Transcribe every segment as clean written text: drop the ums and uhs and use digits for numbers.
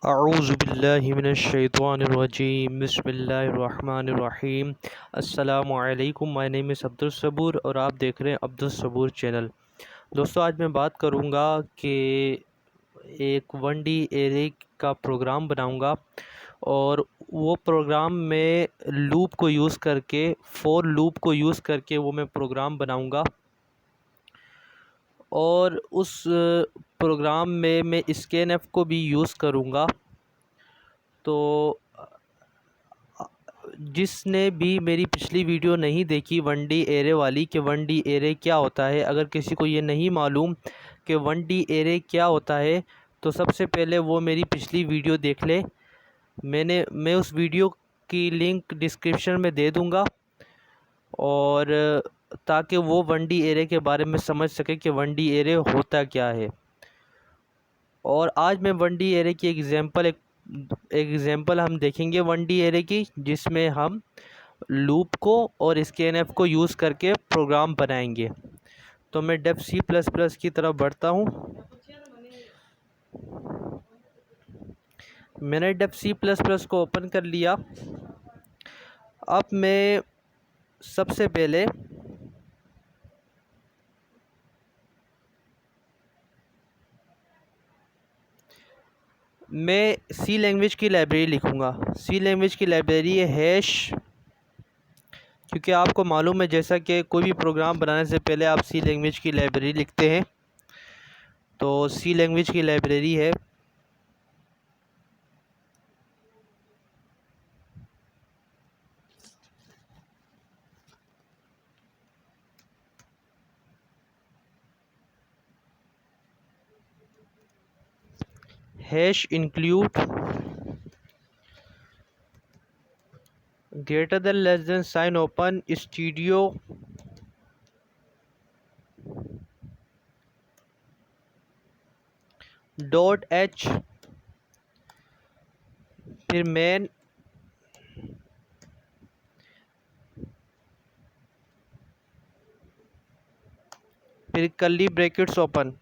अऊज़ुबिल्लाहि मिनश्शैतानिर्रजीम बिस्मिल्लाहिर्रहमानिर्रहीम। अस्सलामु अलैकुम। माय नेम इज़ अब्दुल सबूर और आप देख रहे हैं अब्दुल सबूर चैनल। दोस्तों, आज मैं बात करूंगा कि एक वन डी एरे का प्रोग्राम बनाऊंगा और वो प्रोग्राम में लूप को यूज़ करके फॉर लूप को यूज़ करके वो मैं प्रोग्राम बनाऊंगा और उस प्रोग्राम में मैं स्कैनएफ को भी यूज़ करूंगा। तो जिसने भी मेरी पिछली वीडियो नहीं देखी वन डी एरे वाली कि वन डी एरे क्या होता है, अगर किसी को ये नहीं मालूम कि वन डी एरे क्या होता है तो सबसे पहले वो मेरी पिछली वीडियो देख ले। मैं उस वीडियो की लिंक डिस्क्रिप्शन में दे दूँगा और ताकि वो वन डी एरे के बारे में समझ सके कि वन डी एरे होता क्या है। और आज मैं वन डी एरे की एक एग्ज़ाम्पल हम देखेंगे वन डी एरे की, जिसमें हम लूप को और स्कैनएफ को यूज़ करके प्रोग्राम बनाएंगे। तो मैं डेफ सी प्लस प्लस की तरफ बढ़ता हूँ। मैंने डेफ सी प्लस प्लस को ओपन कर लिया। अब मैं सबसे पहले मैं सी लैंग्वेज की लाइब्रेरी लिखूँगा। सी लैंग्वेज की लाइब्रेरी है हैश, क्योंकि आपको मालूम है जैसा कि कोई भी प्रोग्राम बनाने से पहले आप सी लैंग्वेज की लाइब्रेरी लिखते हैं। तो सी लैंग्वेज की लाइब्रेरी है hash include greater than less than sign open studio dot H, फिर मैन, फिर कर्ली ब्रैकेट्स ओपन।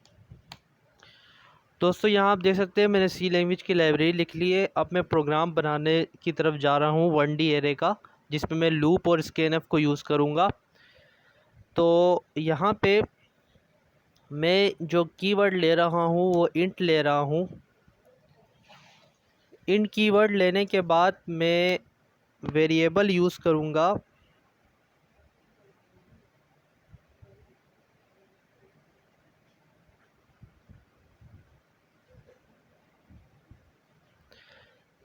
दोस्तों, यहाँ आप देख सकते हैं मैंने सी लैंग्वेज की लाइब्रेरी लिख ली है। अब मैं प्रोग्राम बनाने की तरफ जा रहा हूँ वन डी एरे का, जिसमें मैं लूप और स्कैनएफ को यूज़ करूँगा। तो यहाँ पे मैं जो कीवर्ड ले रहा हूँ वो इंट ले रहा हूँ। इंट कीवर्ड लेने के बाद मैं वेरिएबल यूज़ करूँगा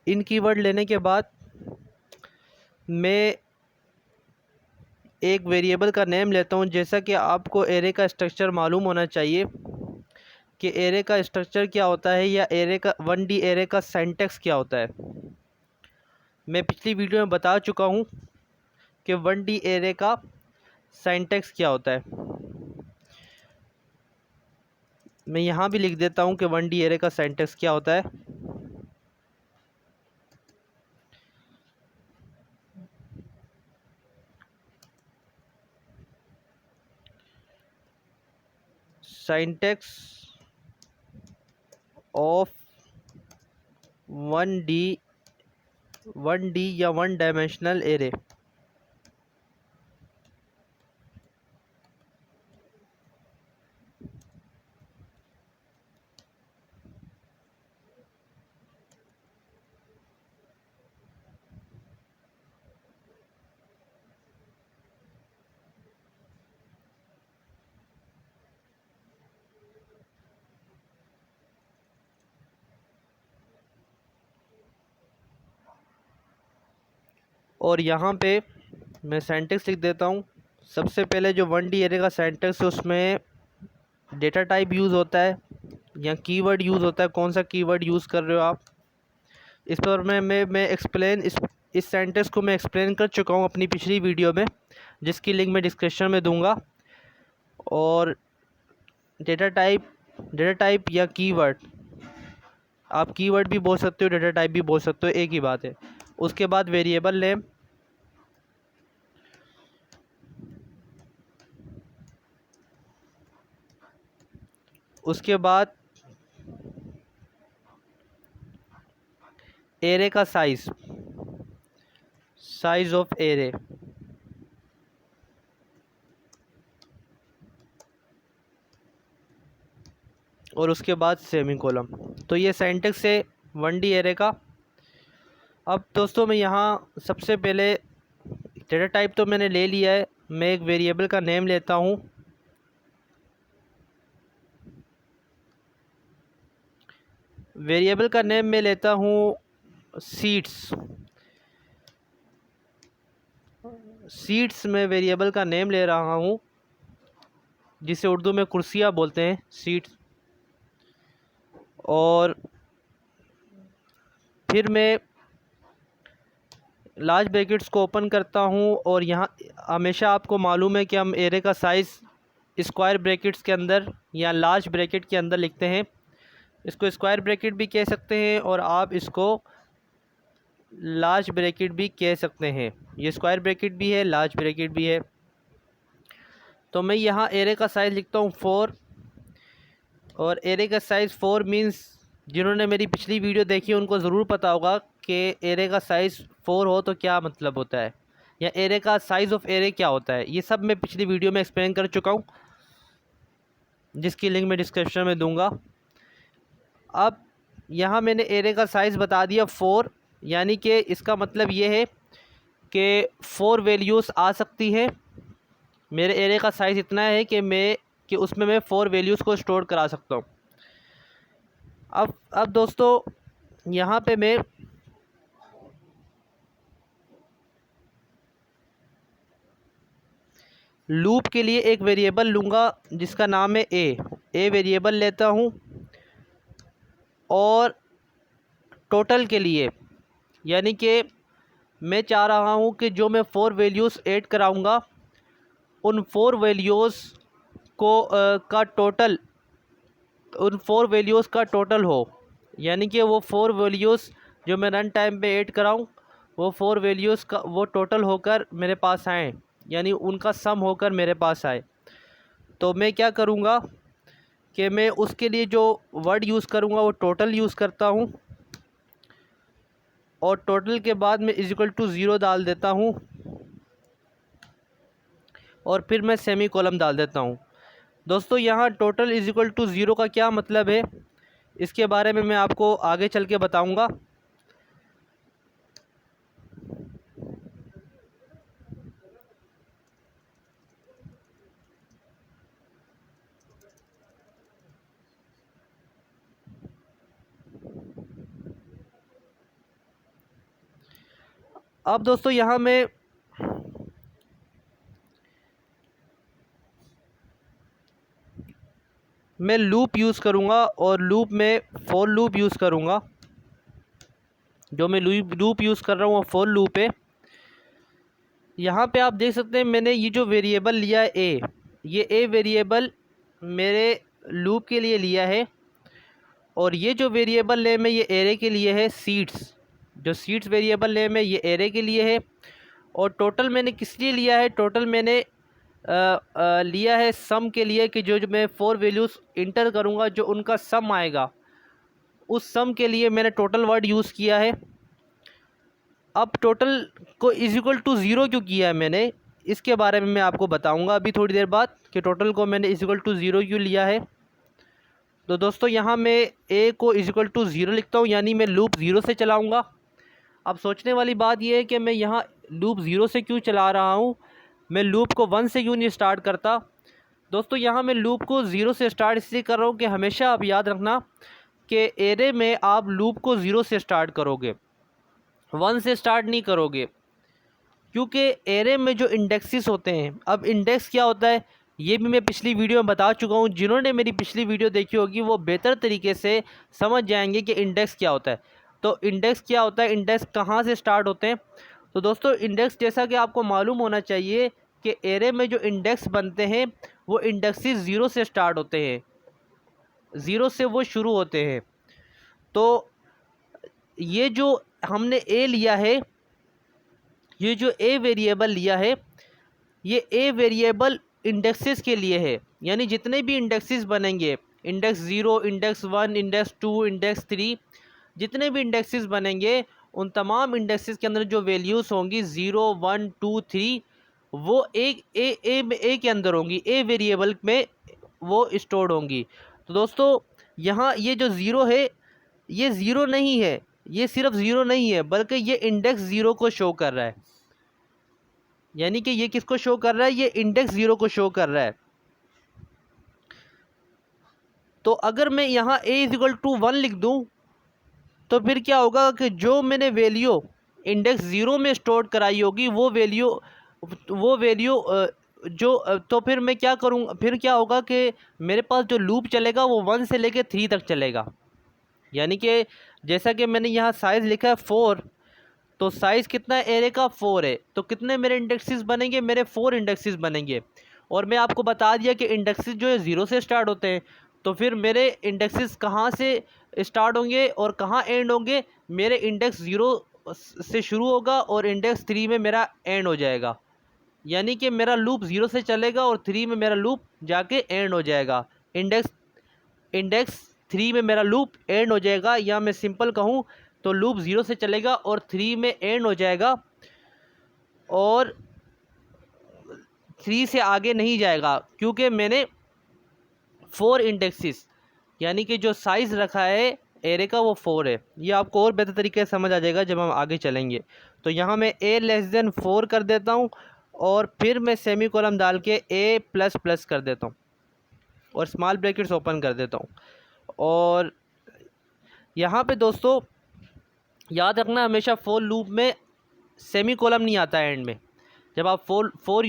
इन कीवर्ड लेने के बाद मैं एक वेरिएबल का नेम लेता हूँ। जैसा कि आपको एरे का स्ट्रक्चर मालूम होना चाहिए कि एरे का स्ट्रक्चर क्या होता है या एरे का वन डी एरे का सिंटैक्स क्या होता है। मैं पिछली वीडियो में बता चुका हूँ कि वन डी एरे का सिंटैक्स क्या होता है। मैं यहाँ भी लिख देता हूँ कि वन डी एरे का सिंटैक्स क्या होता है। सिंटैक्स ऑफ वन डी या वन डायमेंशनल एरे। और यहाँ पे मैं सिंटैक्स लिख देता हूँ। सबसे पहले जो वन डी एरे का सिंटैक्स है उसमें डेटा टाइप यूज़ होता है या कीवर्ड यूज़ होता है। कौन सा कीवर्ड यूज़ कर रहे हो आप, इस पर मैं एक्सप्लेन इस सेंटेंस को मैं एक्सप्लेन कर चुका हूँ अपनी पिछली वीडियो में, जिसकी लिंक मैं डिस्क्रिप्शन में दूंगा। और डेटा टाइप या कीवर्ड, आप कीवर्ड भी बोल सकते हो, डेटा टाइप भी बोल सकते हो, एक ही बात है। उसके बाद वेरिएबल नेम, उसके बाद एरे का साइज़ ऑफ एरे, और उसके बाद सेमीकोलन। तो ये सिंटैक्स है 1D एरे का। अब दोस्तों मैं यहाँ सबसे पहले डेटा टाइप तो मैंने ले लिया है, मैं एक वेरिएबल का नेम लेता हूँ। वेरिएबल का नेम मैं लेता हूँ सीड्स में वेरिएबल का नेम ले रहा हूँ, जिसे उर्दू में कुर्सियाँ बोलते हैं, सीड्स। और फिर मैं लार्ज ब्रैकेट्स को ओपन करता हूँ, और यहाँ हमेशा आपको मालूम है कि हम एरे का साइज़ स्क्वायर ब्रैकेट्स के अंदर या लार्ज ब्रैकेट के अंदर लिखते हैं। इसको स्क्वायर ब्रैकेट भी कह सकते हैं और आप इसको लार्ज ब्रैकेट भी कह सकते हैं। ये स्क्वायर ब्रैकेट भी है, लार्ज ब्रैकेट भी है। तो मैं यहाँ एरे का साइज़ लिखता हूँ 4, और एरे का साइज़ 4 मीन्स जिन्होंने मेरी पिछली वीडियो देखी उनको ज़रूर पता होगा कि एरे का साइज़ 4 हो तो क्या मतलब होता है, या एरे का साइज़ ऑफ एरे क्या होता है। ये सब मैं पिछली वीडियो में एक्सप्लेन कर चुका हूँ, जिसकी लिंक मैं डिस्क्रिप्शन में दूंगा। अब यहाँ मैंने एरे का साइज़ बता दिया 4, यानी कि इसका मतलब ये है कि 4 वैल्यूज़ आ सकती हैं। मेरे एरे का साइज़ इतना है कि उसमें मैं 4 वैल्यूज़ को स्टोर करा सकता हूँ। अब दोस्तों यहाँ पे मैं लूप के लिए एक वेरिएबल लूँगा जिसका नाम है ए वेरिएबल लेता हूँ, और टोटल के लिए यानी कि मैं चाह रहा हूँ कि जो मैं 4 वैल्यूज़ ऐड कराऊँगा उन 4 वैल्यूज़ का टोटल हो, यानी कि वो 4 वैल्यूज़ जो मैं रन टाइम पे ऐड कराऊँ वो 4 वैल्यूज़ का वो टोटल होकर मेरे पास आए, यानी उनका सम होकर मेरे पास आए। तो मैं क्या करूँगा कि मैं उसके लिए जो वर्ड यूज़ करूँगा वो टोटल यूज़ करता हूँ, और टोटल के बाद मैं =0 डाल देता हूँ, और फिर मैं सेमीकोलन डाल देता हूँ। दोस्तों यहाँ टोटल =0 का क्या मतलब है, इसके बारे में मैं आपको आगे चल के बताऊँगा। अब दोस्तों यहाँ मैं लूप यूज़ करूँगा, और लूप में फॉर लूप यूज़ करूँगा। जो मैं लूप यूज़ कर रहा हूँ वो फॉर लूप है। यहाँ पे आप देख सकते हैं मैंने ये जो वेरिएबल लिया है ये ए वेरिएबल मेरे लूप के लिए लिया है, और ये जो वेरिएबल है मैं ये एरे के लिए है। जो सीड्स वेरिएबल है मैं ये एरे के लिए है। और टोटल मैंने किस लिए लिया है, टोटल मैंने लिया है सम के लिए, कि जो मैं 4 वैल्यूज़ इंटर करूँगा जो उनका सम आएगा उस सम के लिए मैंने टोटल वर्ड यूज़ किया है। अब टोटल को =0 क्यों किया है मैंने, इसके बारे में मैं आपको बताऊंगा अभी थोड़ी देर बाद कि टोटल को मैंने =0 क्यों लिया है। तो दोस्तों यहाँ मैं ए को =0 लिखता हूँ, यानी मैं लूप 0 से चलाऊँगा। अब सोचने वाली बात यह है कि मैं यहाँ लूप 0 से क्यों चला रहा हूँ, मैं लूप को 1 से क्यों नहीं स्टार्ट करता। दोस्तों यहाँ मैं लूप को 0 से स्टार्ट इसलिए कर रहा हूँ कि हमेशा आप याद रखना कि एरे में आप लूप को 0 से स्टार्ट करोगे, 1 से स्टार्ट नहीं करोगे, क्योंकि एरे में जो इंडेक्सेस होते हैं। अब इंडेक्स क्या होता है ये भी मैं पिछली वीडियो में बता चुका हूँ। जिन्होंने मेरी पिछली वीडियो देखी होगी वो बेहतर तरीके से समझ जाएंगे कि इंडेक्स क्या होता है। तो इंडेक्स क्या होता है, इंडेक्स कहाँ से स्टार्ट होते हैं। तो दोस्तों इंडेक्स जैसा कि आपको मालूम होना चाहिए कि एरे में जो इंडेक्स बनते हैं वो इंडेक्सेस 0 से स्टार्ट होते हैं, 0 से वो शुरू होते हैं। तो ये जो हमने ए लिया है, ये जो ए वेरिएबल लिया है, ये ए वेरिएबल इंडेक्सेस के लिए है, यानी जितने भी इंडेक्सेस बनेंगे, इंडेक्स 0, इंडेक्स 1, इंडेक्स 2, इंडेक्स 3, जितने भी इंडेक्सेस बनेंगे उन तमाम इंडेक्सेस के अंदर जो वैल्यूज़ होंगी 0, 1, 2, 3 वो एक ए के अंदर होंगी, ए वेरिएबल में वो स्टोर्ड होंगी। तो दोस्तों यहाँ ये जो ज़ीरो है ये ज़ीरो नहीं है, ये सिर्फ ज़ीरो नहीं है बल्कि ये इंडेक्स ज़ीरो को शो कर रहा है। यानी कि ये किसको शो कर रहा है, ये इंडेक्स ज़ीरो को शो कर रहा है। तो अगर मैं यहाँ a इज़िकल टू 1 लिख दूँ तो फिर क्या होगा कि जो मैंने वैल्यू इंडेक्स ज़ीरो में स्टोर कराई होगी वो वैल्यू तो फिर मैं क्या करूँ, फिर क्या होगा कि मेरे पास जो लूप चलेगा वो 1 से लेकर 3 तक चलेगा। यानी कि जैसा कि मैंने यहाँ साइज़ लिखा है 4, तो साइज़ कितना है एरे का 4 है, तो कितने मेरे इंडेक्सेस बनेंगे, मेरे 4 इंडेक्सेस बनेंगे। और मैं आपको बता दिया कि इंडेक्सेस जो है 0 से स्टार्ट होते हैं, तो फिर मेरे इंडेक्सेस कहाँ से स्टार्ट होंगे और कहाँ एंड होंगे, मेरे इंडेक्स 0 से शुरू होगा और इंडेक्स 3 में मेरा एंड हो जाएगा। यानी कि मेरा लूप 0 से चलेगा और 3 में मेरा लूप जाके एंड हो जाएगा। इंडेक्स 3 में मेरा लूप एंड हो जाएगा, या मैं सिंपल कहूँ तो लूप 0 से चलेगा और 3 में एंड हो जाएगा और 3 से आगे नहीं जाएगा, क्योंकि मैंने 4 इंडेक्सेस यानी कि जो साइज़ रखा है एरे का वो 4 है। ये आपको और बेहतर तरीके से समझ आ जाएगा जब हम आगे चलेंगे। तो यहाँ मैं a <4 कर देता हूँ और फिर मैं सेमी कॉलम डाल के a++ कर देता हूँ और स्मॉल ब्रैकेट्स ओपन कर देता हूँ। और यहाँ पे दोस्तों याद रखना, हमेशा फॉर लूप में सेमी कॉलम नहीं आता है एंड में। जब आप फॉर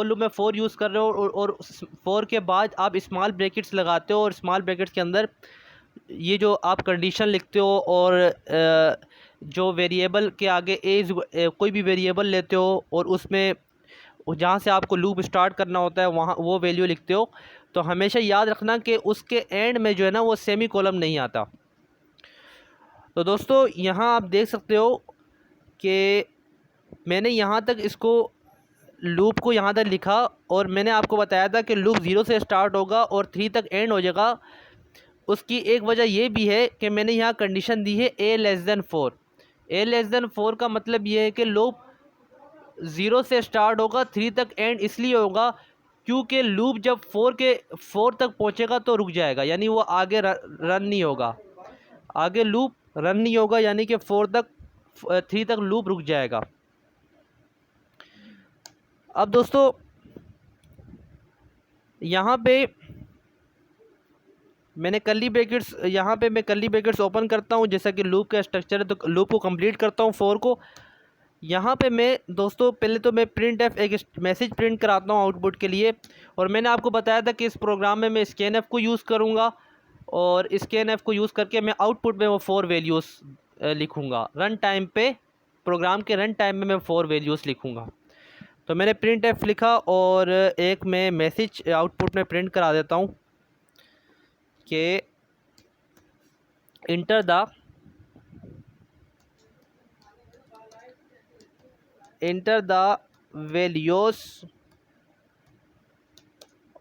लूप में 4 यूज़ कर रहे हो और 4 के बाद आप स्मॉल ब्रैकेट्स लगाते हो और स्मॉल ब्रैकेट्स के अंदर ये जो आप कंडीशन लिखते हो और जो वेरिएबल के आगे कोई भी वेरिएबल लेते हो और उसमें जहाँ से आपको लूप स्टार्ट करना होता है वहाँ वो वैल्यू लिखते हो, तो हमेशा याद रखना कि उसके एंड में जो है ना वो सेमी कॉलम नहीं आता। तो दोस्तों यहाँ आप देख सकते हो कि मैंने यहाँ तक इसको लूप को यहाँ तक लिखा और मैंने आपको बताया था कि लूप 0 से स्टार्ट होगा और 3 तक एंड हो जाएगा। उसकी एक वजह ये भी है कि मैंने यहाँ कंडीशन दी है a<4। a<4 का मतलब ये है कि लूप 0 से स्टार्ट होगा 3 तक एंड इसलिए होगा क्योंकि लूप जब 4 तक पहुँचेगा तो रुक जाएगा, यानी वो आगे रन नहीं होगा, आगे लूप रन नहीं होगा, यानी कि 3 तक लूप रुक जाएगा। अब दोस्तों यहाँ पे मैंने कर्ली ब्रैकेट्स, यहाँ पे मैं कर्ली ब्रैकेट्स ओपन करता हूँ जैसा कि लूप का स्ट्रक्चर है, तो लूप को कंप्लीट करता हूँ 4 को। यहाँ पे मैं दोस्तों पहले तो मैं printf एक मैसेज प्रिंट कराता हूँ आउटपुट के लिए। और मैंने आपको बताया था कि इस प्रोग्राम में मैं scanf को यूज़ करूँगा और scanf को यूज़ करके मैं आउटपुट में वो 4 वैल्यूज़ लिखूँगा। रन टाइम पे, प्रोग्राम के रन टाइम में मैं 4 वैल्यूज़ लिखूँगा। तो मैंने printf लिखा और एक मैं मैसेज आउटपुट में प्रिंट करा देता हूँ कि enter the values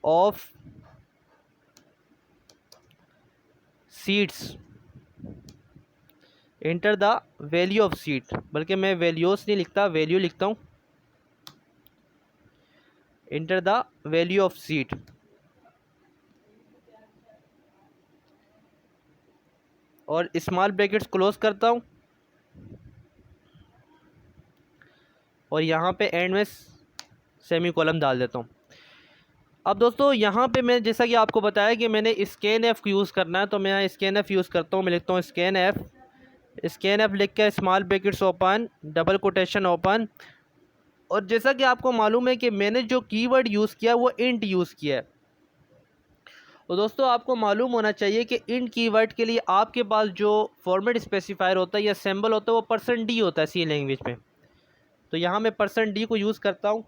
of seeds, enter the value of seed, बल्कि मैं वैल्यूज नहीं लिखता, वैल्यू लिखता हूँ, enter the value of seed. और स्मॉल ब्रैकेट्स क्लोज करता हूँ और यहाँ पे एंड में सेमी कॉलम डाल देता हूँ। अब दोस्तों यहाँ पे मैं जैसा कि आपको बताया कि मैंने scanf को यूज़ करना है, तो मैं यहाँ scanf यूज़ करता हूँ। मैं लिखता हूँ scanf लिख के small brackets open, double quotation open. और जैसा कि आपको मालूम है कि मैंने जो कीवर्ड यूज़ किया वो इंट यूज़ किया है। तो दोस्तों आपको मालूम होना चाहिए कि इंट कीवर्ड के लिए आपके पास जो फॉर्मेट स्पेसिफायर होता है या सिंबल होता है वो %d होता है सी लैंग्वेज में। तो यहाँ मैं %d को यूज़ करता हूँ।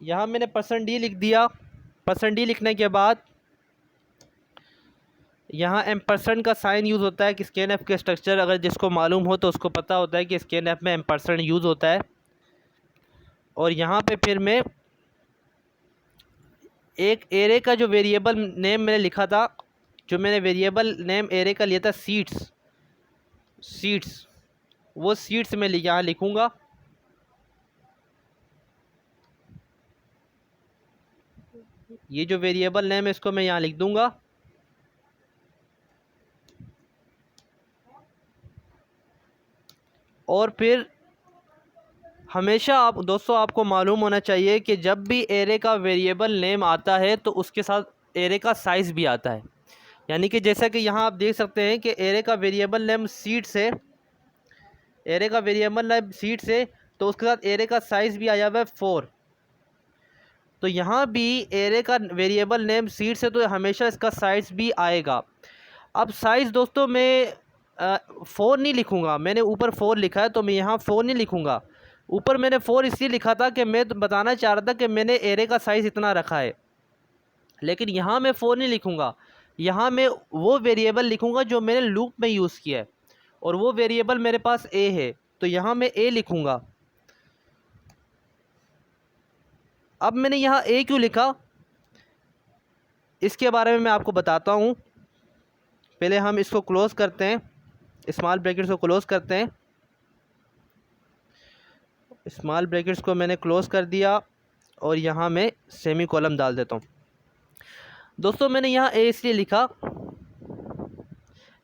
यहाँ मैंने %d लिख दिया। %d लिखने के बाद यहाँ एम्परसेंड का साइन यूज़ होता है कि scanf के स्ट्रक्चर अगर जिसको मालूम हो तो उसको पता होता है कि scanf में एम्परसेंड यूज़ होता है। और यहाँ पे फिर मैं एक एरे का जो वेरिएबल नेम मैंने लिखा था जो मैंने वेरिएबल नेम एरे का लिया था सीट्स, वो सीट्स मैं यहाँ लिखूँगा। ये जो वेरिएबल नेम है इसको मैं यहाँ लिख दूँगा। और फिर हमेशा आप दोस्तों आपको मालूम होना चाहिए कि जब भी एरे का वेरिएबल नेम आता है तो उसके साथ एरे का साइज़ भी आता है। यानी कि जैसा कि यहाँ आप देख सकते हैं कि एरे का वेरिएबल नेम सीट्स है, एरे का वेरिएबल नेम सीट्स है, तो उसके साथ एरे का साइज़ भी आया हुआ है 4। तो यहाँ भी एरे का वेरिएबल नेम सीट्स है तो हमेशा इसका साइज़ भी आएगा। अब साइज़ दोस्तों मैं 4 नहीं लिखूँगा, मैंने ऊपर 4 लिखा है तो मैं यहाँ 4 नहीं लिखूँगा। ऊपर मैंने 4 इसलिए लिखा था कि मैं तो बताना चाह रहा था कि मैंने एरे का साइज़ इतना रखा है, लेकिन यहाँ मैं 4 नहीं लिखूँगा। यहाँ मैं वो वेरिएबल लिखूँगा जो मैंने लूप में यूज़ किया है, और वो वेरिएबल मेरे पास ए है, तो यहाँ मैं ए लिखूँगा। अब मैंने यहाँ ए क्यों लिखा, इसके बारे में मैं आपको बताता हूँ। पहले हम इसको क्लोज़ करते हैं, स्मॉल ब्रैकेट्स को क्लोज़ करते हैं। स्मॉल ब्रैकेट्स को मैंने क्लोज़ कर दिया और यहाँ मैं सेमी कॉलम डाल देता हूँ। दोस्तों मैंने यहाँ ए इसलिए लिखा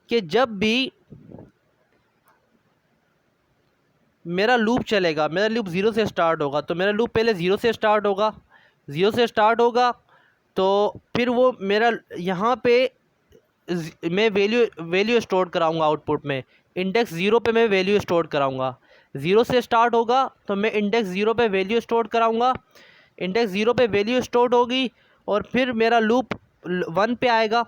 कि जब भी मेरा लूप चलेगा, मेरा लूप 0 से स्टार्ट होगा, तो मेरा लूप पहले 0 से स्टार्ट होगा, 0 से स्टार्ट होगा तो फिर वो मेरा यहाँ पे मैं वैल्यू स्टोर कराऊंगा आउटपुट में। इंडेक्स 0 पे मैं वैल्यू स्टोर कराऊंगा। 0 से स्टार्ट होगा तो मैं इंडेक्स 0 पे वैल्यू स्टोर कराऊंगा। इंडेक्स 0 पे वैल्यू स्टोर होगी और फिर मेरा लूप 1 पे आएगा।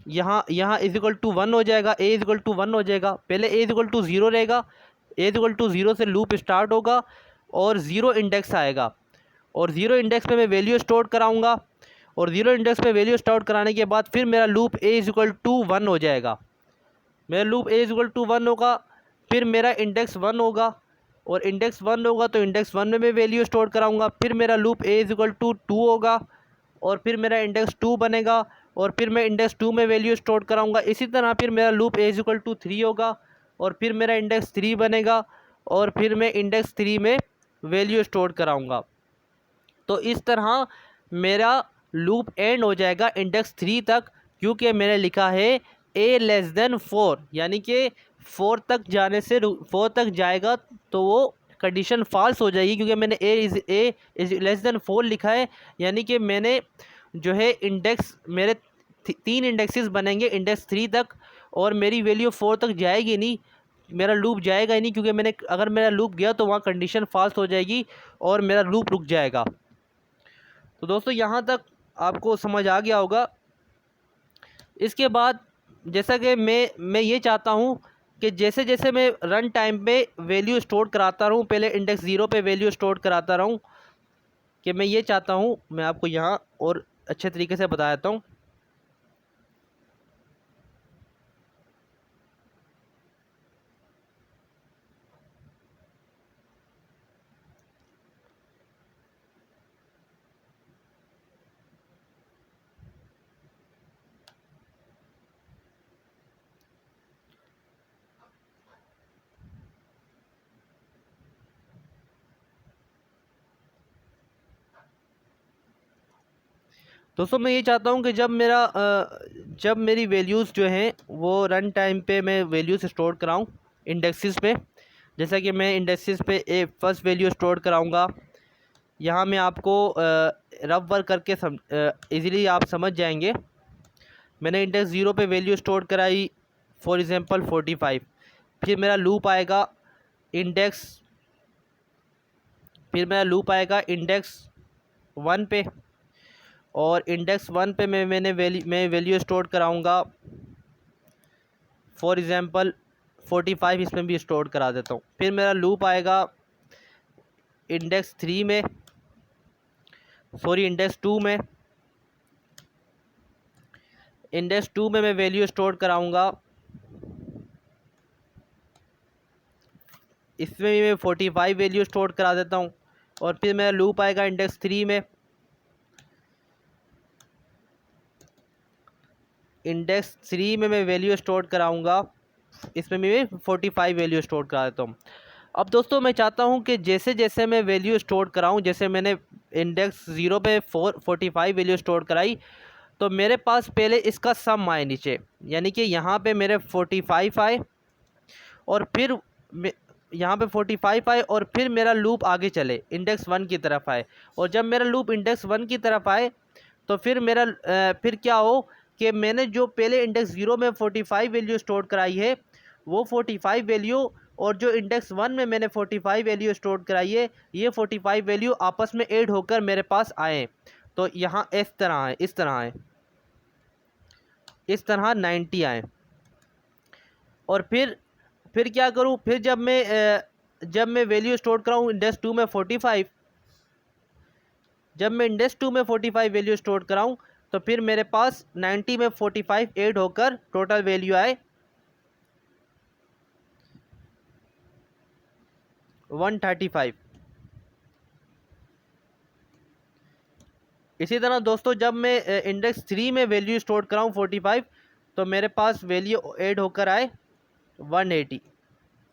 यहाँ इज इक्वल टू 1 हो जाएगा, ए इज इक्वल टू 1 हो जाएगा। पहले ए इज इक्वल टू 0 रहेगा, ए इज इक्वल टू 0 से लूप स्टार्ट होगा और 0 इंडेक्स आएगा, और 0 इंडेक्स पे मैं वैल्यू स्टोर कराऊंगा, और 0 इंडेक्स पे वैल्यू स्टोर कराने के बाद फिर मेरा loop A is equal to 1 हो जाएगा। मेरा loop A is equal to 1 होगा, फिर मेरा इंडेक्स 1 होगा, और इंडेक्स 1 होगा तो इंडेक्स 1 में मैं वैल्यू स्टोर कराऊंगा। फिर मेरा loop A is equal to 2 होगा, और फिर मेरा इंडेक्स 2 बनेगा, और फिर मैं इंडेक्स 2 में वैल्यू स्टोर कराऊंगा। इसी तरह फिर मेरा loop A is equal to 3 होगा, और फिर मेरा इंडेक्स 3 बनेगा, और फिर मैं इंडेक्स 3 में वैल्यू स्टोर कराऊंगा। तो इस तरह मेरा लूप एंड हो जाएगा इंडेक्स 3 तक, क्योंकि मैंने लिखा है ए लेस देन 4, यानी कि 4 तक जाने से 4 तक जाएगा तो वो कंडीशन फॉल्स हो जाएगी, क्योंकि मैंने ए इज लेस देन 4 लिखा है। यानी कि मैंने जो है इंडेक्स मेरे 3 इंडेक्सेस बनेंगे इंडेक्स 3 तक, और मेरी वैल्यू 4 तक जाएगी नहीं, मेरा लूप जाएगा ही नहीं, क्योंकि मैंने अगर मेरा लूप गया तो वहाँ कंडीशन फॉल्स हो जाएगी और मेरा लूप रुक जाएगा। तो दोस्तों यहाँ तक आपको समझ आ गया होगा। इसके बाद जैसा कि मैं ये चाहता हूँ कि जैसे जैसे मैं रन टाइम पे वैल्यू स्टोर कराता रहूँ, पहले इंडेक्स 0 पे वैल्यू स्टोर कराता रहूँ, कि मैं ये चाहता हूँ, मैं आपको यहाँ और अच्छे तरीके से बता देता हूँ। दोस्तों मैं ये चाहता हूँ कि जब मेरी वैल्यूज़ जो हैं वो रन टाइम पे मैं वैल्यूज़ स्टोर कराऊँ इंडेक्सेस पे। जैसा कि मैं इंडेक्सेस पे फर्स्ट वैल्यू स्टोर कराऊँगा। यहाँ मैं आपको रफ वर्क करके इजीली आप समझ जाएंगे। मैंने इंडेक्स 0 पे वैल्यू स्टोर कराई, फॉर एग्ज़ाम्पल 45। फिर मेरा लूप आएगा इंडेक्स फिर मेरा लूप आएगा इंडेक्स 1 पे, और इंडेक्स 1 पे मैं वैल्यू स्टोर कराऊंगा, फॉर एग्ज़ाम्पल 45 इसमें भी स्टोर करा देता हूँ। फिर मेरा लूप आएगा इंडेक्स 2 में, इंडेक्स 2 में मैं वैल्यू स्टोर कराऊंगा, इसमें भी मैं 45 वैल्यू स्टोर करा देता हूँ। और फिर मेरा लूप आएगा इंडेक्स 3 में, इंडेक्स 3 में मैं वैल्यू स्टोर कराऊंगा, इसमें मैं 45 वैल्यू स्टोर करा देता हूँ। अब दोस्तों मैं चाहता हूँ कि जैसे जैसे मैं वैल्यू स्टोर कराऊँ, जैसे मैंने इंडेक्स 0 पे 45 वैल्यू स्टोर कराई, तो मेरे पास पहले इसका सम आए नीचे, यानी कि यहाँ पे मेरे 45 आए और फिर यहाँ पे 45 आए और फिर मेरा लूप आगे चले इंडेक्स 1 की तरफ आए। और जब मेरा लूप इंडेक्स 1 की तरफ आए तो फिर मेरा फिर क्या हो कि मैंने जो पहले इंडेक्स 0 में 45 वैल्यू स्टोर कराई है, वो 45 वैल्यू और जो इंडेक्स 1 में मैंने 45 वैल्यू स्टोर कराई है, ये 45 वैल्यू आपस में ऐड होकर मेरे पास आए। तो यहाँ इस तरह आए, इस तरह आए, इस तरह 90 आए। और फिर क्या करूँ, फिर जब मैं वैल्यू स्टोर कराऊँ इंडेक्स 2 में 45, जब मैं इंडेक्स 2 में 45 वैल्यू स्टोर कराऊँ तो फिर मेरे पास 90 में 45 ऐड होकर टोटल वैल्यू आए 135। इसी तरह दोस्तों जब मैं इंडेक्स 3 में वैल्यू स्टोर कराऊँ 45, तो मेरे पास वैल्यू ऐड होकर आए 180।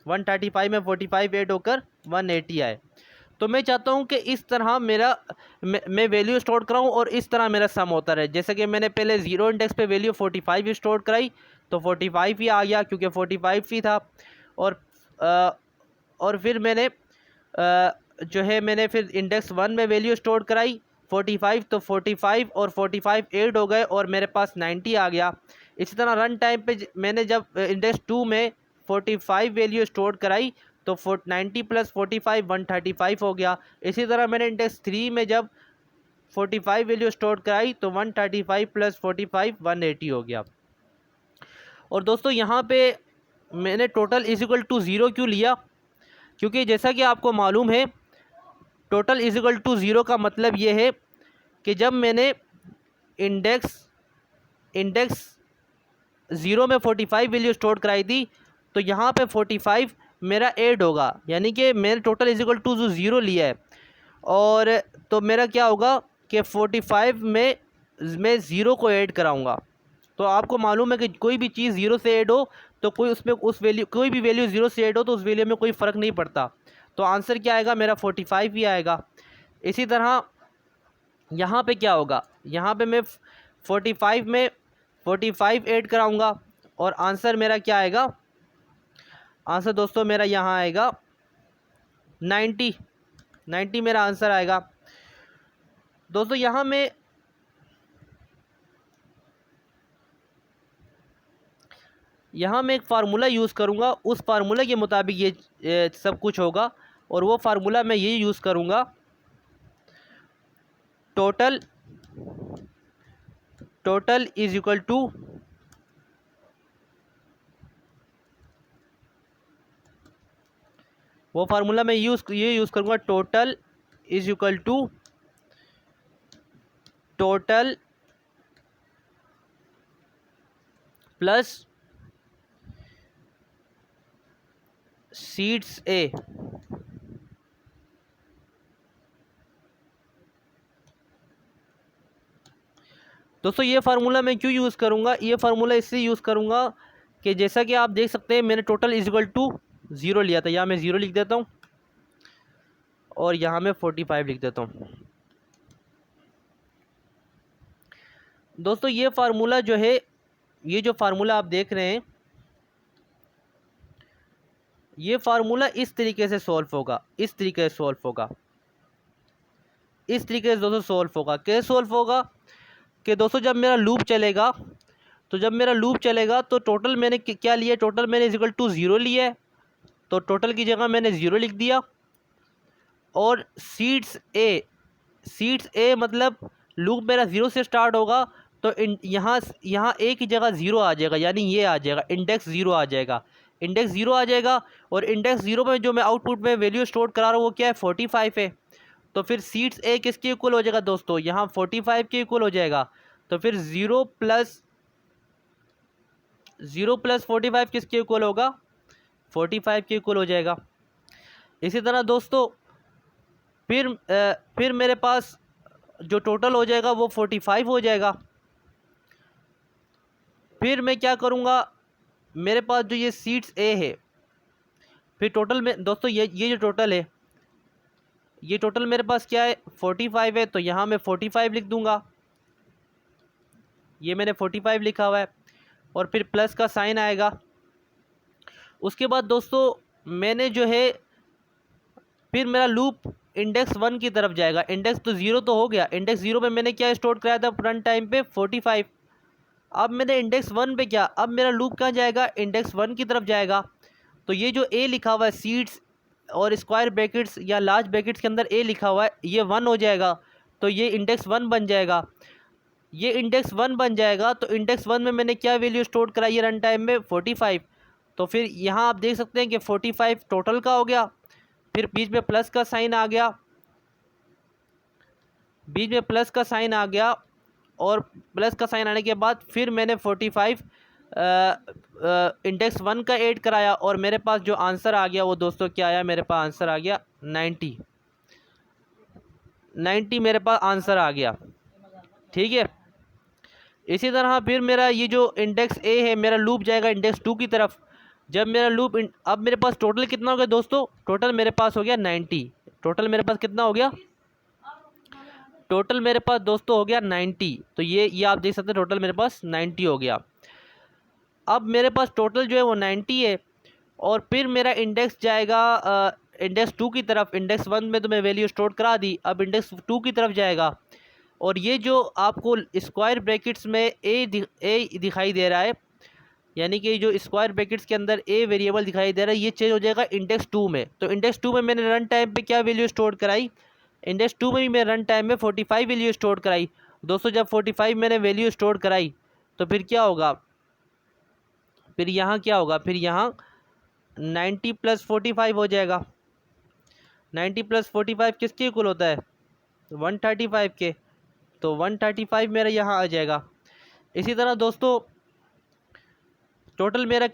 135 में 45 ऐड होकर 180 आए। तो मैं चाहता हूं कि इस तरह मैं वैल्यू स्टोर कराऊं और इस तरह मेरा सम होता रहे। जैसे कि मैंने पहले 0 इंडेक्स पे वैल्यू 45 स्टोर कराई तो 45 ही आ गया क्योंकि 45 ही था। और फिर मैंने जो है मैंने फिर इंडेक्स 1 में वैल्यू स्टोर कराई 45, तो 45 और 45 ऐड हो गए और मेरे पास 90 आ गया। इसी तरह रन टाइम पे मैंने जब इंडेक्स 2 में 45 वैल्यू स्टोर कराई तो 90 प्लस 45 135 हो गया। इसी तरह मैंने इंडेक्स 3 में जब 45 वैल्यू स्टोर कराई तो 135 प्लस 45 180 हो गया। और दोस्तों यहाँ पे मैंने टोटल इज इक्वल टू 0 क्यों लिया, क्योंकि जैसा कि आपको मालूम है टोटल इज इक्वल टू 0 का मतलब ये है कि जब मैंने इंडेक्स 0 में 45 वैल्यू स्टोर कराई थी तो यहाँ पे 45 मेरा ऐड होगा, यानी कि मैंने टोटल इज इक्वल टू जो 0 लिया है। और तो मेरा क्या होगा कि 45 में मैं 0 को ऐड कराऊंगा। तो आपको मालूम है कि कोई भी चीज़ 0 से ऐड हो तो कोई उसमें उस वैल्यू कोई भी वैल्यू 0 से ऐड हो तो उस वैल्यू में कोई फ़र्क नहीं पड़ता। तो आंसर क्या आएगा मेरा 45 ही आएगा। इसी तरह यहाँ पे क्या होगा, यहाँ पे मैं 45 में 45 ऐड कराऊंगा और आंसर मेरा क्या आएगा, आंसर दोस्तों मेरा यहाँ आएगा 90 मेरा आंसर आएगा। दोस्तों यहाँ मैं एक फार्मूला यूज़ करूँगा, उस फार्मूला के मुताबिक ये सब कुछ होगा। और वो फार्मूला मैं ये यूज़ करूँगा, टोटल इज इक्वल टू वो फार्मूला मैं ये यूज़ करूँगा, total is equal to total plus सीड्स ए। दोस्तों ये फार्मूला मैं क्यों यूज़ करूँगा, ये फार्मूला इसलिए यूज़ करूँगा कि जैसा कि आप देख सकते हैं मैंने टोटल इज इक्वल टू 0 लिया था। यहाँ मैं 0 लिख देता हूँ और यहाँ मैं 45 लिख देता हूँ। दोस्तों ये फार्मूला जो है, ये जो फार्मूला आप देख रहे हैं, ये फार्मूला इस तरीके से सॉल्व होगा, इस तरीके से सॉल्व होगा, इस तरीके से दोस्तों सॉल्व होगा। कैसे सॉल्व होगा कि दोस्तों जब मेरा लूप चलेगा तो टोटल मैंने क्या लिया, टोटल मैंने इक्वल टू 0 लिया है, तो टोटल की जगह मैंने 0 लिख दिया। और सीड्स ए मतलब लूप मेरा 0 से स्टार्ट होगा तो यहाँ एक ही जगह 0 आ जाएगा, यानी ये आ जाएगा इंडेक्स 0 आ जाएगा, इंडेक्स 0 आ जाएगा। और इंडेक्स 0 में जो मैं आउटपुट में वैल्यू स्टोर करा रहा हूँ वो क्या है 45 है। तो फिर सीड्स ए किसके इक्वल हो जाएगा दोस्तों, यहाँ 45 के इक्वल हो जाएगा। तो फिर 0 प्लस 45 किसके इक्वल होगा, 45 के इक्वल हो जाएगा। इसी तरह दोस्तों फिर मेरे पास जो टोटल हो जाएगा वो 45 हो जाएगा। फिर मैं क्या करूँगा, मेरे पास जो ये सीट्स ए है, फिर टोटल में दोस्तों ये जो टोटल है, ये टोटल मेरे पास क्या है 45 है, तो यहाँ मैं 45 लिख दूँगा। ये मैंने 45 लिखा हुआ है और फिर प्लस का साइन आएगा। उसके बाद दोस्तों मैंने जो है फिर मेरा लूप इंडेक्स 1 की तरफ जाएगा। इंडेक्स तो 0 तो हो गया, इंडेक्स 0 में मैंने क्या स्टोर कराया था रन टाइम पे 45। अब मैंने इंडेक्स 1 पे क्या, अब मेरा लूप कहाँ जाएगा, इंडेक्स 1 की तरफ जाएगा। तो ये जो ए लिखा हुआ है सीड्स और स्क्वायर ब्रैकेट्स या लार्ज ब्रैकेट्स के अंदर ए लिखा हुआ है, ये 1 हो जाएगा, तो ये इंडेक्स 1 बन जाएगा। ये इंडेक्स 1 बन जाएगा तो इंडेक्स 1 में मैंने क्या वैल्यू स्टोर कराई है रन टाइम में 45। तो फिर यहाँ आप देख सकते हैं कि 45 टोटल का हो गया, फिर बीच में प्लस का साइन आ गया, बीच में प्लस का साइन आ गया, और प्लस का साइन आने के बाद फिर मैंने 45 इंडेक्स 1 का ऐड कराया, और मेरे पास जो आंसर आ गया वो दोस्तों क्या आया, मेरे पास आंसर आ गया 90 मेरे पास आंसर आ गया। ठीक है, इसी तरह फिर मेरा ये जो इंडेक्स ए है, मेरा लूप जाएगा इंडेक्स 2 की तरफ। जब मेरा लूप अब मेरे पास टोटल कितना हो गया दोस्तों, टोटल मेरे पास हो गया 90। टोटल मेरे पास कितना हो गया, टोटल मेरे पास दोस्तों हो गया 90। तो ये आप देख सकते हैं टोटल मेरे पास 90 हो गया। अब मेरे पास टोटल जो है वो 90 है, और फिर मेरा इंडेक्स जाएगा इंडेक्स 2 की तरफ। इंडेक्स 1 में तो मैं वैल्यू स्टोर करा दी, अब इंडेक्स 2 की तरफ जाएगा। और ये जो आपको स्क्वायर ब्रैकेट्स में ए दिखाई दे रहा है, यानी कि जो स्क्वायर ब्रैकेट्स के अंदर ए वेरिएबल दिखाई दे रहा है, ये चेंज हो जाएगा इंडेक्स 2 में। तो इंडेक्स 2 में मैंने रन टाइम पे क्या वैल्यू स्टोर कराई, इंडेक्स 2 में भी मैं रन टाइम में 45 वैल्यू स्टोर कराई। दोस्तों जब 45 मैंने वैल्यू स्टोर कराई तो फिर क्या होगा, फिर यहाँ क्या होगा, फिर यहाँ 90 + 45 हो जाएगा। 90 + 45 किसके इक्वल होता है, 135 के। तो 135 मेरा यहाँ आ जाएगा। इसी तरह दोस्तों टोटल मेरा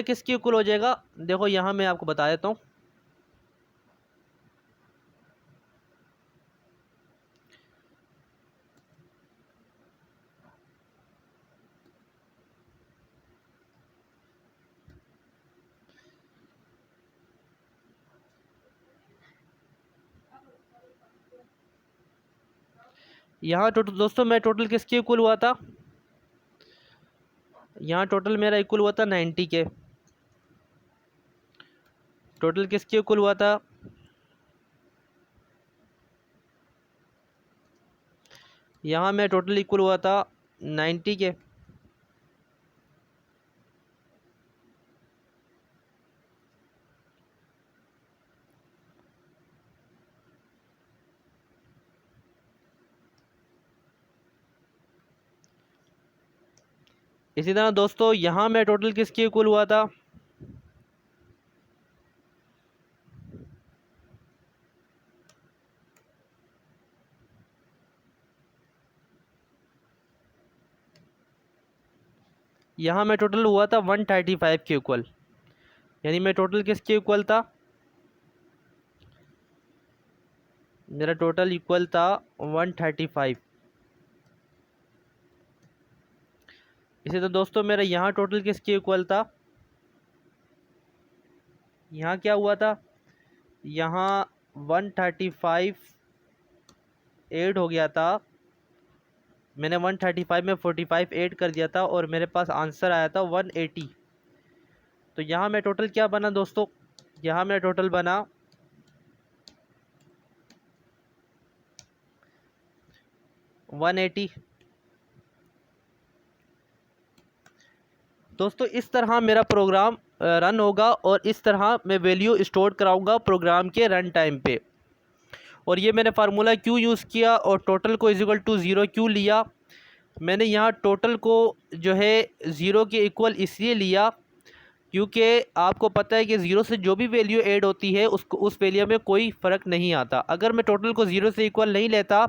किसके इक्वल हो जाएगा, देखो यहाँ मैं आपको बता देता हूँ। यहाँ टोटल दोस्तों मैं टोटल किसके इक्वल हुआ था, यहाँ टोटल मेरा इक्वल हुआ था 90 के। टोटल किसके इक्वल हुआ था, यहाँ मैं टोटल इक्वल हुआ था 90 के। इसी तरह दोस्तों यहाँ मैं टोटल किसके इक्वल हुआ था, यहाँ मैं टोटल हुआ था 135 के इक्वल। यानी मैं टोटल किसके इक्वल था, मेरा टोटल इक्वल था 135। इसी तो दोस्तों मेरा यहाँ टोटल किसके इक्वल था, यहाँ क्या हुआ था, यहाँ 135 ऐड हो गया था। मैंने 135 में 45 ऐड कर दिया था और मेरे पास आंसर आया था 180। तो यहाँ मैं टोटल क्या बना दोस्तों, यहाँ मेरा टोटल बना 180। दोस्तों इस तरह मेरा प्रोग्राम रन होगा और इस तरह मैं वैल्यू स्टोर कराऊंगा प्रोग्राम के रन टाइम पे। और ये मैंने फार्मूला क्यों यूज़ किया और टोटल को = 0 क्यों लिया, मैंने यहाँ टोटल को जो है 0 के इक्वल इसलिए लिया क्योंकि आपको पता है कि 0 से जो भी वैल्यू ऐड होती है उसको उस वैल्यू में कोई फ़र्क नहीं आता। अगर मैं टोटल को 0 से इक्वल नहीं लेता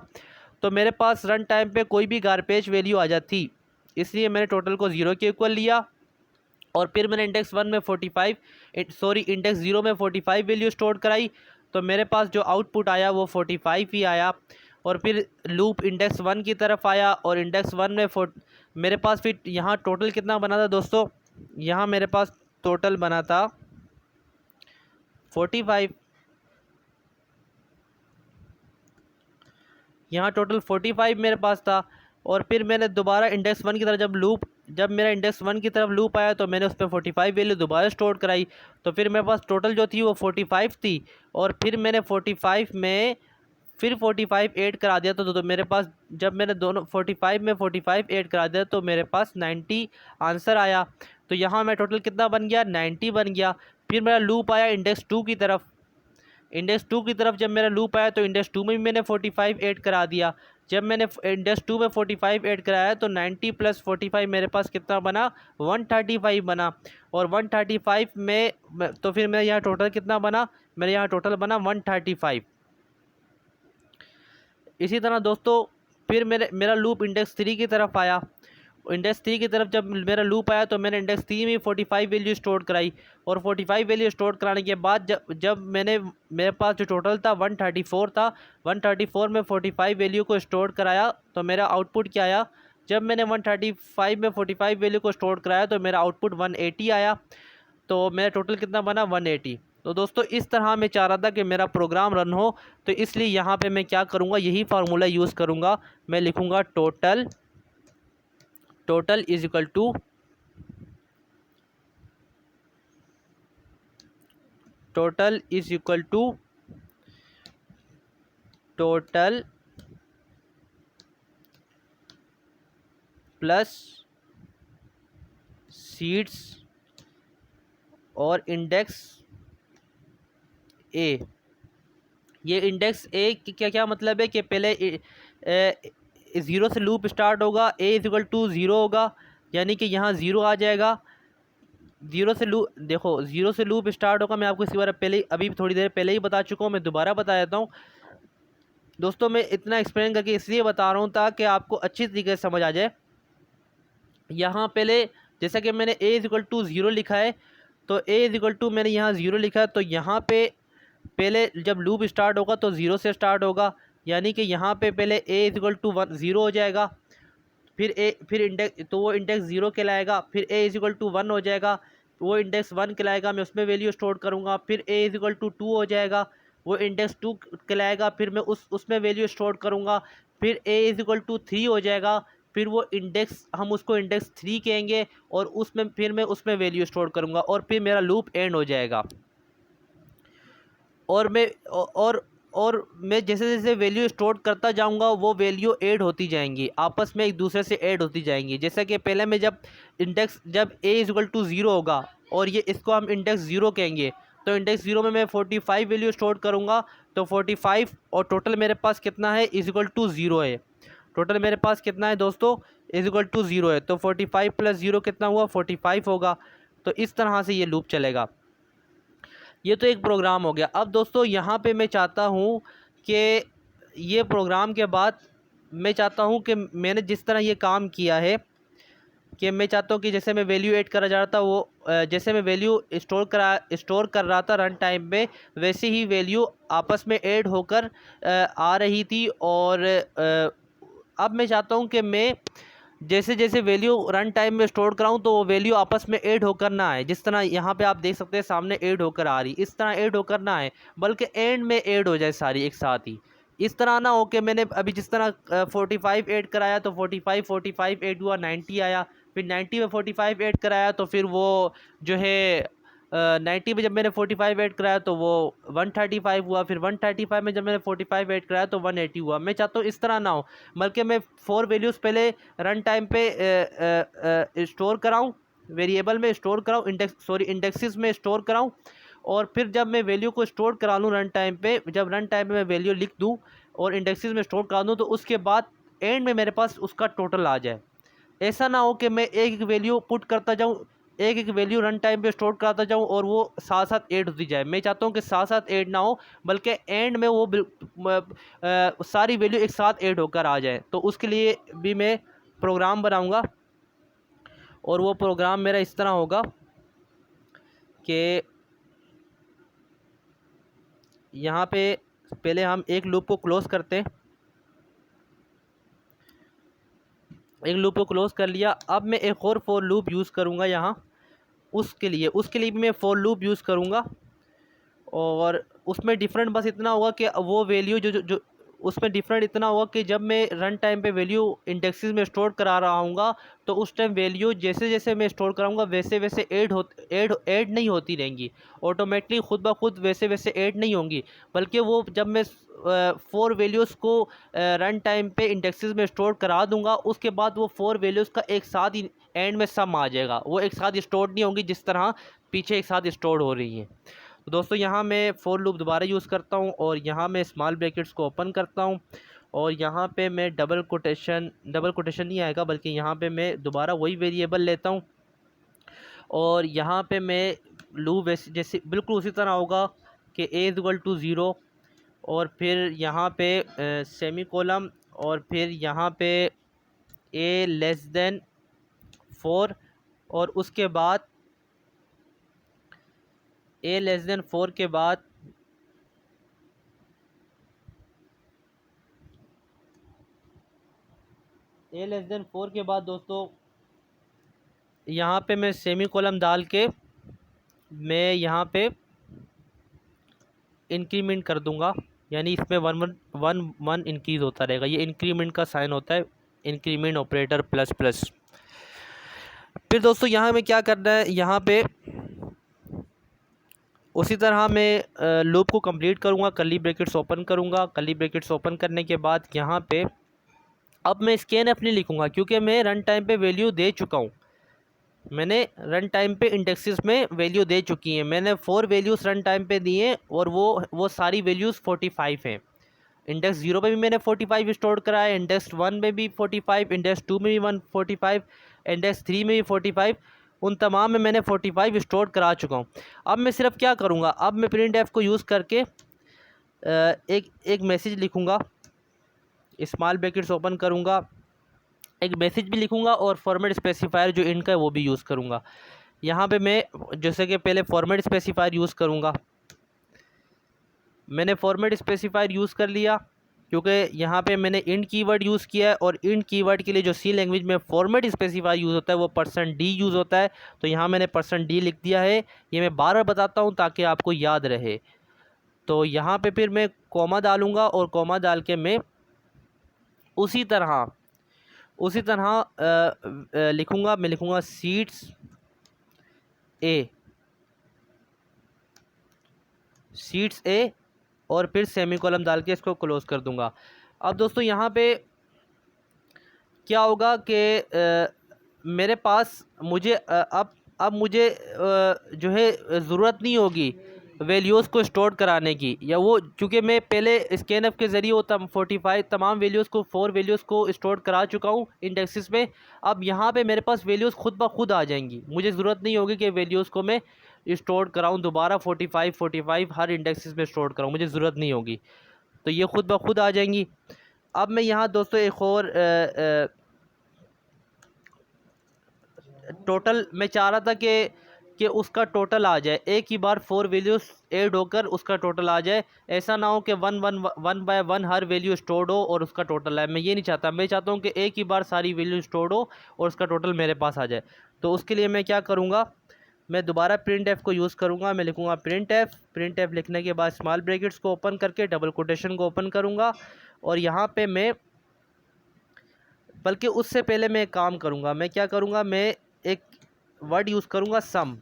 तो मेरे पास रन टाइम पे कोई भी गारपेज वैल्यू आ जाती, इसलिए मैंने टोटल को 0 के इक्वल लिया। और फिर मैंने इंडेक्स 1 में 45 इंडेक्स 0 में 45 वैल्यू स्टोर कराई, तो मेरे पास जो आउटपुट आया वो 45 ही आया। और फिर लूप इंडेक्स 1 की तरफ आया और इंडेक्स 1 में मेरे पास फिर यहाँ टोटल कितना बना था दोस्तों, यहाँ मेरे पास टोटल बना था 45, यहाँ टोटल 45 मेरे पास था। और फिर मैंने दोबारा इंडेक्स वन की तरफ जब मेरा इंडेक्स वन की तरफ लूप आया तो मैंने उस पर 45 वैल्यू दोबारा स्टोर कराई। तो फिर मेरे पास टोटल जो थी वो 45 थी, और फिर मैंने 45 में फिर 45 ऐड करा दिया। तो मेरे पास जब मैंने दोनों 45 में 45 ऐड करा दिया तो मेरे पास 90 आंसर आया। तो यहाँ मैं टोटल कितना बन गया, 90 बन गया। फिर मेरा लूप आया इंडेक्स टू की तरफ। इंडेक्स टू की तरफ जब मेरा लूप आया तो इंडेक्स टू में भी मैंने 45 ऐड करा दिया। जब मैंने इंडेक्स टू में 45 ऐड कराया तो 90 प्लस 45 मेरे पास कितना बना, 135 बना। और 135 में तो फिर मेरा यहाँ टोटल कितना बना, मेरे यहाँ टोटल बना 135। इसी तरह दोस्तों फिर मेरा लूप इंडेक्स थ्री की तरफ आया। इंडेक्स थ्री की तरफ जब मेरा लूप आया तो मैंने इंडेक्स थ्री में 45 वैल्यू स्टोर कराई। और 45 वैल्यू स्टोर कराने के बाद जब मेरे पास जो टोटल था 134 था, 134 में 45 वैल्यू को स्टोर कराया तो मेरा आउटपुट क्या आया। जब मैंने 135 में 45 वैल्यू को स्टोर कराया तो मेरा आउटपुट 180 आया। तो मेरा टोटल कितना बना, 180। तो दोस्तों इस तरह मैं चाह रहा था कि मेरा प्रोग्राम रन हो, तो इसलिए यहाँ पे मैं क्या करूँगा, यही फार्मूला यूज़ करूँगा। मैं लिखूँगा total is equal to total plus seeds और इंडेक्स ए। ये इंडेक्स ए क्या क्या मतलब है कि पहले ज़ीरो से लूप स्टार्ट होगा, ए इज इक्वल टू ज़ीरो होगा, यानी कि यहाँ ज़ीरो आ जाएगा। ज़ीरो से लूप स्टार्ट होगा। मैं आपको इसी बार पहले अभी थोड़ी देर पहले ही बता चुका हूँ, मैं दोबारा बता देता हूँ दोस्तों। मैं इतना एक्सप्लेन करके इसलिए बता रहा हूँ ताकि आपको अच्छी तरीके से समझ आ जाए। यहाँ पहले जैसा कि मैंने ए इज इक्वल टू ज़ीरो लिखा है, तो ए इज इक्वल टू मैंने यहाँ ज़ीरो लिखा है, तो यहाँ पे पहले जब लूप स्टार्ट होगा तो ज़ीरो से स्टार्ट होगा, यानी कि यहाँ पे पहले ए इज इक्वल टू 1 ज़ीरो हो जाएगा। फिर इंडेक्स तो वो इंडेक्स ज़ीरो कहलाएगा। फिर ए इज इक्वल टू 1 हो जाएगा, वो इंडेक्स 1 कहलाएगा, मैं उसमें वैल्यू स्टोर करूँगा। फिर ए इज इक्वल टू 2 हो जाएगा, वो इंडेक्स 2 कहलाएगा, फिर मैं उसमें वैल्यू स्टोर करूँगा। फिर ए इज इक्वल टू 3 हो जाएगा, फिर वो इंडेक्स हम उसको इंडेक्स 3 कहेंगे, और फिर मैं उसमें वैल्यू स्टोर करूँगा, और फिर मेरा लूप एंड हो जाएगा। और मैं जैसे जैसे वैल्यू स्टोर करता जाऊंगा वो वैल्यू ऐड होती जाएंगी, आपस में एक दूसरे से ऐड होती जाएंगी। जैसे कि पहले में जब ए इज इक्वल टू ज़ीरो होगा और ये इसको हम इंडेक्स ज़ीरो कहेंगे, तो इंडेक्स ज़ीरो में मैं 45 वैल्यू स्टोर करूंगा, तो 45 और टोटल मेरे पास कितना है, इज इक्वल टू ज़ीरो है। टोटल मेरे पास कितना है दोस्तों, इज इक्वल टू ज़ीरो है। तो 45 प्लस ज़ीरो कितना हुआ, 45 होगा। तो इस तरह से ये लूप चलेगा। ये तो एक प्रोग्राम हो गया। अब दोस्तों यहाँ पे मैं चाहता हूँ कि ये प्रोग्राम के बाद मैं चाहता हूँ कि मैंने जिस तरह ये काम किया है कि मैं चाहता हूँ कि जैसे मैं वैल्यू ऐड करा जा रहा था, वो जैसे मैं वैल्यू स्टोर कर रहा था रन टाइम में, वैसे ही वैल्यू आपस में ऐड होकर आ रही थी। और अब मैं चाहता हूँ कि मैं जैसे जैसे वैल्यू रन टाइम में स्टोर कराऊँ तो वो वैल्यू आपस में ऐड होकर ना आए, जिस तरह यहाँ पे आप देख सकते हैं सामने ऐड होकर आ रही, इस तरह ऐड होकर ना आए, बल्कि एंड में ऐड हो जाए सारी एक साथ ही। इस तरह ना हो कि मैंने अभी जिस तरह 45 ऐड कराया तो 45 ऐड हुआ, 90 आया। फिर 90 में 45 ऐड कराया तो फिर वो जो है 90 में जब मैंने 45 ऐड कराया तो वो 135 हुआ। फिर 135 में जब मैंने 45 ऐड कराया तो 180 हुआ। मैं चाहता हूँ इस तरह ना हो, बल्कि मैं 4 वैल्यूज़ पहले रन टाइम पे स्टोर कराऊँ, वेरिएबल में स्टोर कराऊँ, इंडेक्सेस में स्टोर कराऊँ। और फिर जब मैं वैल्यू को स्टोर करा लूँ रन टाइम पे, जब रन टाइम पे मैं वैल्यू लिख दूँ और इंडेक्सेस में स्टोर करा दूँ, तो उसके बाद एंड में मेरे पास उसका टोटल आ जाए। ऐसा ना हो कि मैं एक एक वैल्यू पुट करता जाऊँ, एक एक वैल्यू रन टाइम पे स्टोर कराता जाऊँ और वो साथ साथ ऐड होती जाए। मैं चाहता हूँ कि साथ साथ ऐड ना हो, बल्कि एंड में वो सारी वैल्यू एक साथ ऐड होकर आ जाए। तो उसके लिए भी मैं प्रोग्राम बनाऊँगा, और वो प्रोग्राम मेरा इस तरह होगा कि यहाँ पे पहले हम एक लूप को क्लोज़ करते हैं। एक लूप को क्लोज़ कर लिया। अब मैं एक और फॉर लूप यूज़ करूँगा यहाँ, उसके लिए भी मैं फॉर लूप यूज़ करूँगा। और उसमें डिफरेंट बस इतना होगा कि वो वैल्यू जो उसमें डिफरेंट इतना होगा कि जब मैं रन टाइम पे वैल्यू इंडेक्सेस में स्टोर करा रहा हूँगा, तो उस टाइम वैल्यू जैसे जैसे मैं स्टोर कराऊँगा वैसे वैसे ऐड नहीं होती रहेंगी, ऑटोमेटिकली खुद ब खुद वैसे वैसे ऐड नहीं होंगी, बल्कि वो जब मैं फोर वैल्यूज़ को रन टाइम पे इंडेक्सेस में स्टोर करा दूँगा, उसके बाद वो फोर वैल्यूज़ का एक साथ ही एंड में सम आ जाएगा। वो एक साथ स्टोर नहीं होंगी जिस तरह पीछे एक साथ स्टोर हो रही हैं। तो दोस्तों यहाँ मैं फॉर लूप दोबारा यूज़ करता हूँ और यहाँ मैं स्मॉल ब्रैकेट्स को ओपन करता हूँ और यहाँ पे मैं डबल कोटेशन नहीं आएगा, बल्कि यहाँ पे मैं दोबारा वही वेरिएबल लेता हूँ और यहाँ पे मैं लूप जैसे बिल्कुल उसी तरह होगा कि a इक्वल टू 0 और फिर यहाँ पे सेमी कोलम और फिर यहाँ पे a लेस देन 4 और उसके बाद a लेस देन 4 के बाद दोस्तों यहाँ पे मैं सेमी कोलम डाल के मैं यहाँ पे इंक्रीमेंट कर दूंगा, यानी इसमें वन इंक्रीज़ होता रहेगा। ये इंक्रीमेंट का साइन होता है, इंक्रीमेंट ऑपरेटर प्लस प्लस। फिर दोस्तों यहाँ में क्या करना है, यहाँ पे उसी तरह मैं लूप को कंप्लीट करूँगा, कर्ली ब्रैकेट्स ओपन करूँगा। कर्ली ब्रैकेट्स ओपन करने के बाद यहाँ पे अब मैं स्कैनफ नहीं लिखूँगा क्योंकि मैं रन टाइम पे वैल्यू दे चुका हूँ। मैंने रन टाइम पे इंडेक्सेस में वैल्यू दे चुकी हैं। मैंने 4 वैल्यूज़ रन टाइम पे दिए और वो सारी वैल्यूज़ 45 हैं। इंडेक्स 0 पे भी मैंने 45 स्टोर करा है, इंडेक्स 1 में भी 45, इंडेक्स 2 में भी 145, इंडेक्स 3 में भी 45, उन तमाम में मैंने 45 स्टोर करा चुका हूँ। अब मैं सिर्फ क्या करूँगा, अब मैं प्रिंट एफ को यूज़ करके एक मैसेज लिखूँगा, स्मॉल ब्रैकेट्स ओपन करूँगा, एक मैसेज भी लिखूँगा और फॉर्मेट स्पेसिफायर जो इनका है वो भी यूज़ करूँगा। यहाँ पे मैं जैसे कि पहले फॉर्मेट स्पेसिफायर यूज़ करूँगा। मैंने फॉर्मेट स्पेसिफायर यूज़ कर लिया क्योंकि यहाँ पे मैंने इंट कीवर्ड यूज़ किया है और इंट कीवर्ड के लिए जो सी लैंग्वेज में फॉर्मेट स्पेसिफायर यूज़ होता है वो %d यूज़ होता है। तो यहाँ मैंने %d लिख दिया है। ये मैं बार बार बताता हूँ ताकि आपको याद रहे। तो यहाँ पे फिर मैं कॉमा डालूँगा और कॉमा डाल के मैं उसी तरह लिखूँगा। मैं लिखूँगा सीट्स ए और फिर सेमी कॉलम डाल के इसको क्लोज़ कर दूंगा। अब दोस्तों यहाँ पे क्या होगा कि मेरे पास मुझे अब मुझे जो है ज़रूरत नहीं होगी वैल्यूज़ को स्टोर कराने की, या वो चूँकि मैं पहले स्कैनफ के ज़रिए वो 45 तमाम वैल्यूज़ को 4 वैल्यूज़ को स्टोर करा चुका हूँ इंडेक्सेस में। अब यहाँ पे मेरे पास वैल्यूज़ खुद ब खुद आ जाएंगी। मुझे ज़रूरत नहीं होगी कि वैल्यूज़ को मैं स्टोर कराऊँ दोबारा 45 हर इंडेक्सेस में स्टोर कराऊँ, मुझे ज़रूरत नहीं होगी। तो ये खुद ब खुद आ जाएंगी। अब मैं यहाँ दोस्तों एक और टोटल मैं चाह रहा था कि उसका टोटल आ जाए, एक ही बार 4 वैल्यूज़ ऐड होकर उसका टोटल आ जाए। ऐसा ना हो कि one by one her value stored हो और उसका टोटल आए। मैं ये नहीं चाहता। मैं चाहता हूँ कि एक ही बार सारी वैल्यू स्टोर्ड हो और उसका टोटल मेरे पास आ जाए। तो उसके लिए मैं क्या करूँगा, मैं दोबारा प्रिंट एफ को यूज़ करूँगा। मैं लिखूँगा प्रिंट एफ लिखने के बाद स्मॉल ब्रैकेट्स को ओपन करके डबल कोटेशन को ओपन करूँगा और यहाँ पे मैं, बल्कि उससे पहले मैं एक काम करूँगा। मैं क्या करूँगा, मैं एक वर्ड यूज़ करूँगा सम,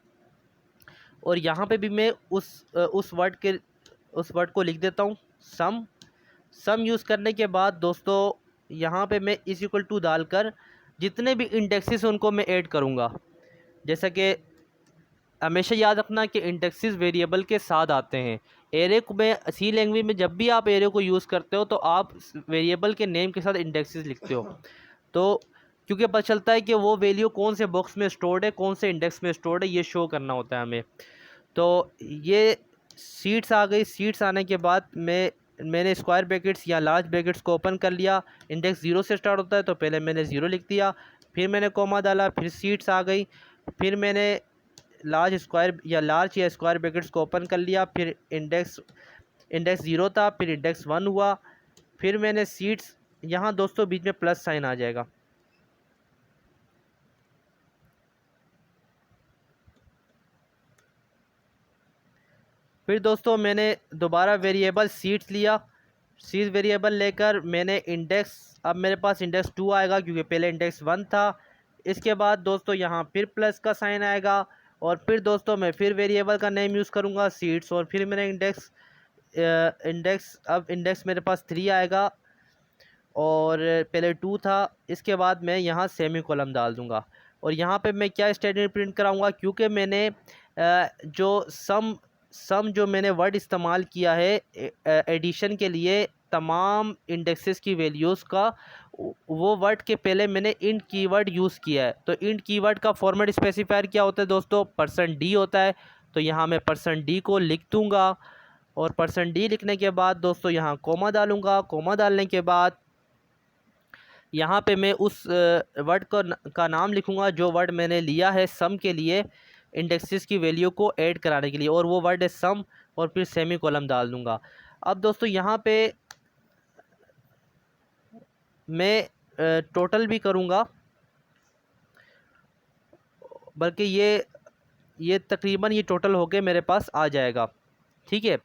और यहाँ पे भी मैं उस वर्ड को लिख देता हूँ सम यूज़ करने के बाद दोस्तों यहाँ पे मैं इस इक्वल टू डालकर जितने भी इंडेक्सेस उनको मैं ऐड करूँगा। जैसा कि हमेशा याद रखना कि इंडेक्सेस वेरिएबल के साथ आते हैं। एरे को में सी लैंग्वेज में जब भी आप एरे को यूज़ करते हो तो आप वेरिएबल के नेम के साथ इंडेक्सेस लिखते हो। तो क्योंकि पता चलता है कि वो वैल्यू कौन से बॉक्स में स्टोर्ड है, कौन से इंडेक्स में स्टोर्ड है, ये शो करना होता है हमें। तो ये सीट्स आ गई। सीट्स आने के बाद मैंने स्क्वायर ब्रैकेट्स या लार्ज ब्रैकेट्स को ओपन कर लिया। इंडेक्स 0 से स्टार्ट होता है तो पहले मैंने 0 लिख दिया, फिर मैंने कॉमा डाला, फिर सीट्स आ गई, फिर मैंने लार्ज या स्क्वायर ब्रैकेट्स को ओपन कर लिया, फिर इंडेक्स 0 था, फिर इंडेक्स 1 हुआ, फिर मैंने सीट्स, यहाँ दोस्तों बीच में प्लस साइन आ जाएगा, फिर दोस्तों मैंने दोबारा वेरिएबल सीड्स लिया। सीड वेरिएबल लेकर मैंने इंडेक्स, अब मेरे पास इंडेक्स 2 आएगा क्योंकि पहले इंडेक्स 1 था। इसके बाद दोस्तों यहाँ फिर प्लस का साइन आएगा और फिर दोस्तों मैं फिर वेरिएबल का नेम यूज़ करूँगा सीड्स, और फिर मेरा अब इंडेक्स मेरे पास 3 आएगा और पहले 2 था। इसके बाद मैं यहाँ सेमी कॉलम डाल दूँगा और यहाँ पे मैं क्या स्टेटमेंट प्रिंट कराऊँगा, क्योंकि मैंने जो सम जो मैंने वर्ड इस्तेमाल किया है एडिशन के लिए तमाम इंडेक्सेस की वैल्यूज़ का, वो वर्ड के पहले मैंने इंट कीवर्ड यूज़ किया है। तो इंट कीवर्ड का फॉर्मेट स्पेसिफायर क्या होता है दोस्तों, %d होता है। तो यहाँ मैं %d को लिख दूँगा और %d लिखने के बाद दोस्तों यहाँ कोमा डालूँगा। कोमा डालने के बाद यहाँ पे मैं उस वर्ड का नाम लिखूँगा जो वर्ड मैंने लिया है सम के लिए इंडेक्सेस की वैल्यू को ऐड कराने के लिए, और वो वर्ड है सम, और फिर सेमी कॉलम डाल दूँगा। अब दोस्तों यहाँ पे मैं टोटल भी करूँगा, बल्कि ये तकरीबन ये टोटल होके मेरे पास आ जाएगा। ठीक है,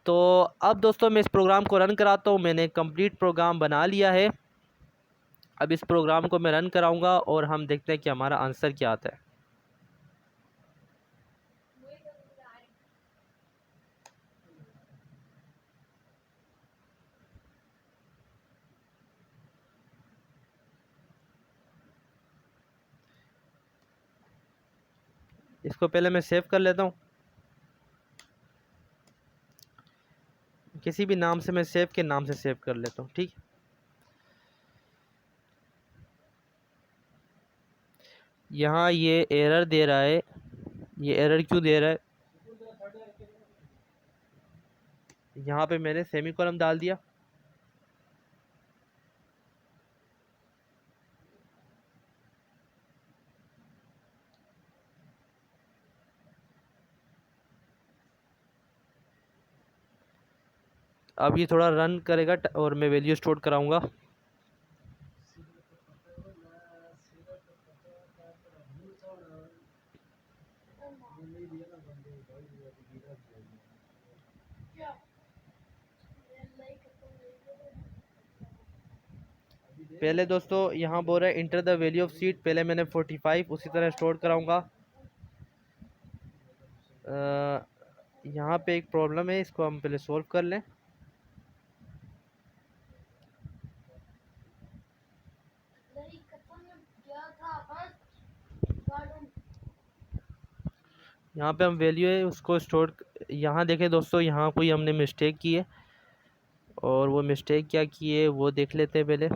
तो अब दोस्तों मैं इस प्रोग्राम को रन कराता हूँ। मैंने कंप्लीट प्रोग्राम बना लिया है। अब इस प्रोग्राम को मैं रन कराऊंगा और हम देखते हैं कि हमारा आंसर क्या आता है। इसको पहले मैं सेव कर लेता हूँ, किसी भी नाम से मैं सेव के नाम से सेव कर लेता हूँ। ठीक, यहाँ ये एरर दे रहा है, ये एरर क्यों दे रहा है? यहाँ पे मैंने सेमी कॉलम डाल दिया। अब ये थोड़ा रन करेगा और मैं वैल्यू स्टोर कराऊंगा। पहले दोस्तों यहाँ बोल रहा है enter the value of seat, पहले मैंने 45 उसी तरह स्टोर कराऊंगा। यहाँ पे एक प्रॉब्लम है, इसको हम पहले सॉल्व कर लें। यहाँ पे हम वैल्यू है उसको स्टोर, यहाँ देखें दोस्तों, यहाँ कोई हमने मिस्टेक की है और वो मिस्टेक क्या की है वो देख लेते हैं पहले।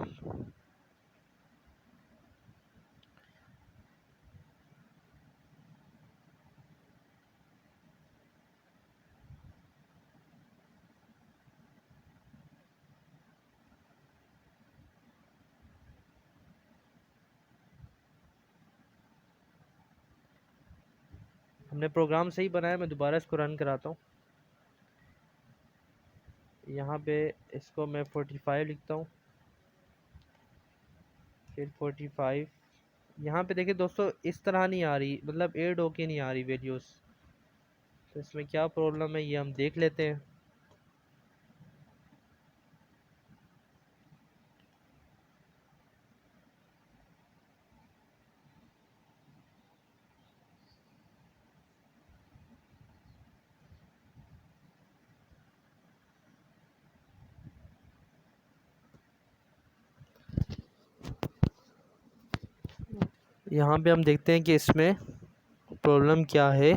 हमने प्रोग्राम सही बनाया, मैं दोबारा इसको रन कराता हूँ। यहाँ पे इसको मैं 45 लिखता हूँ, फिर 45। यहाँ पे देखिए दोस्तों इस तरह नहीं आ रही, मतलब ऐड होके नहीं आ रही वैल्यूज़। तो इसमें क्या प्रॉब्लम है ये हम देख लेते हैं। यहाँ पे हम देखते हैं कि इसमें प्रॉब्लम क्या है।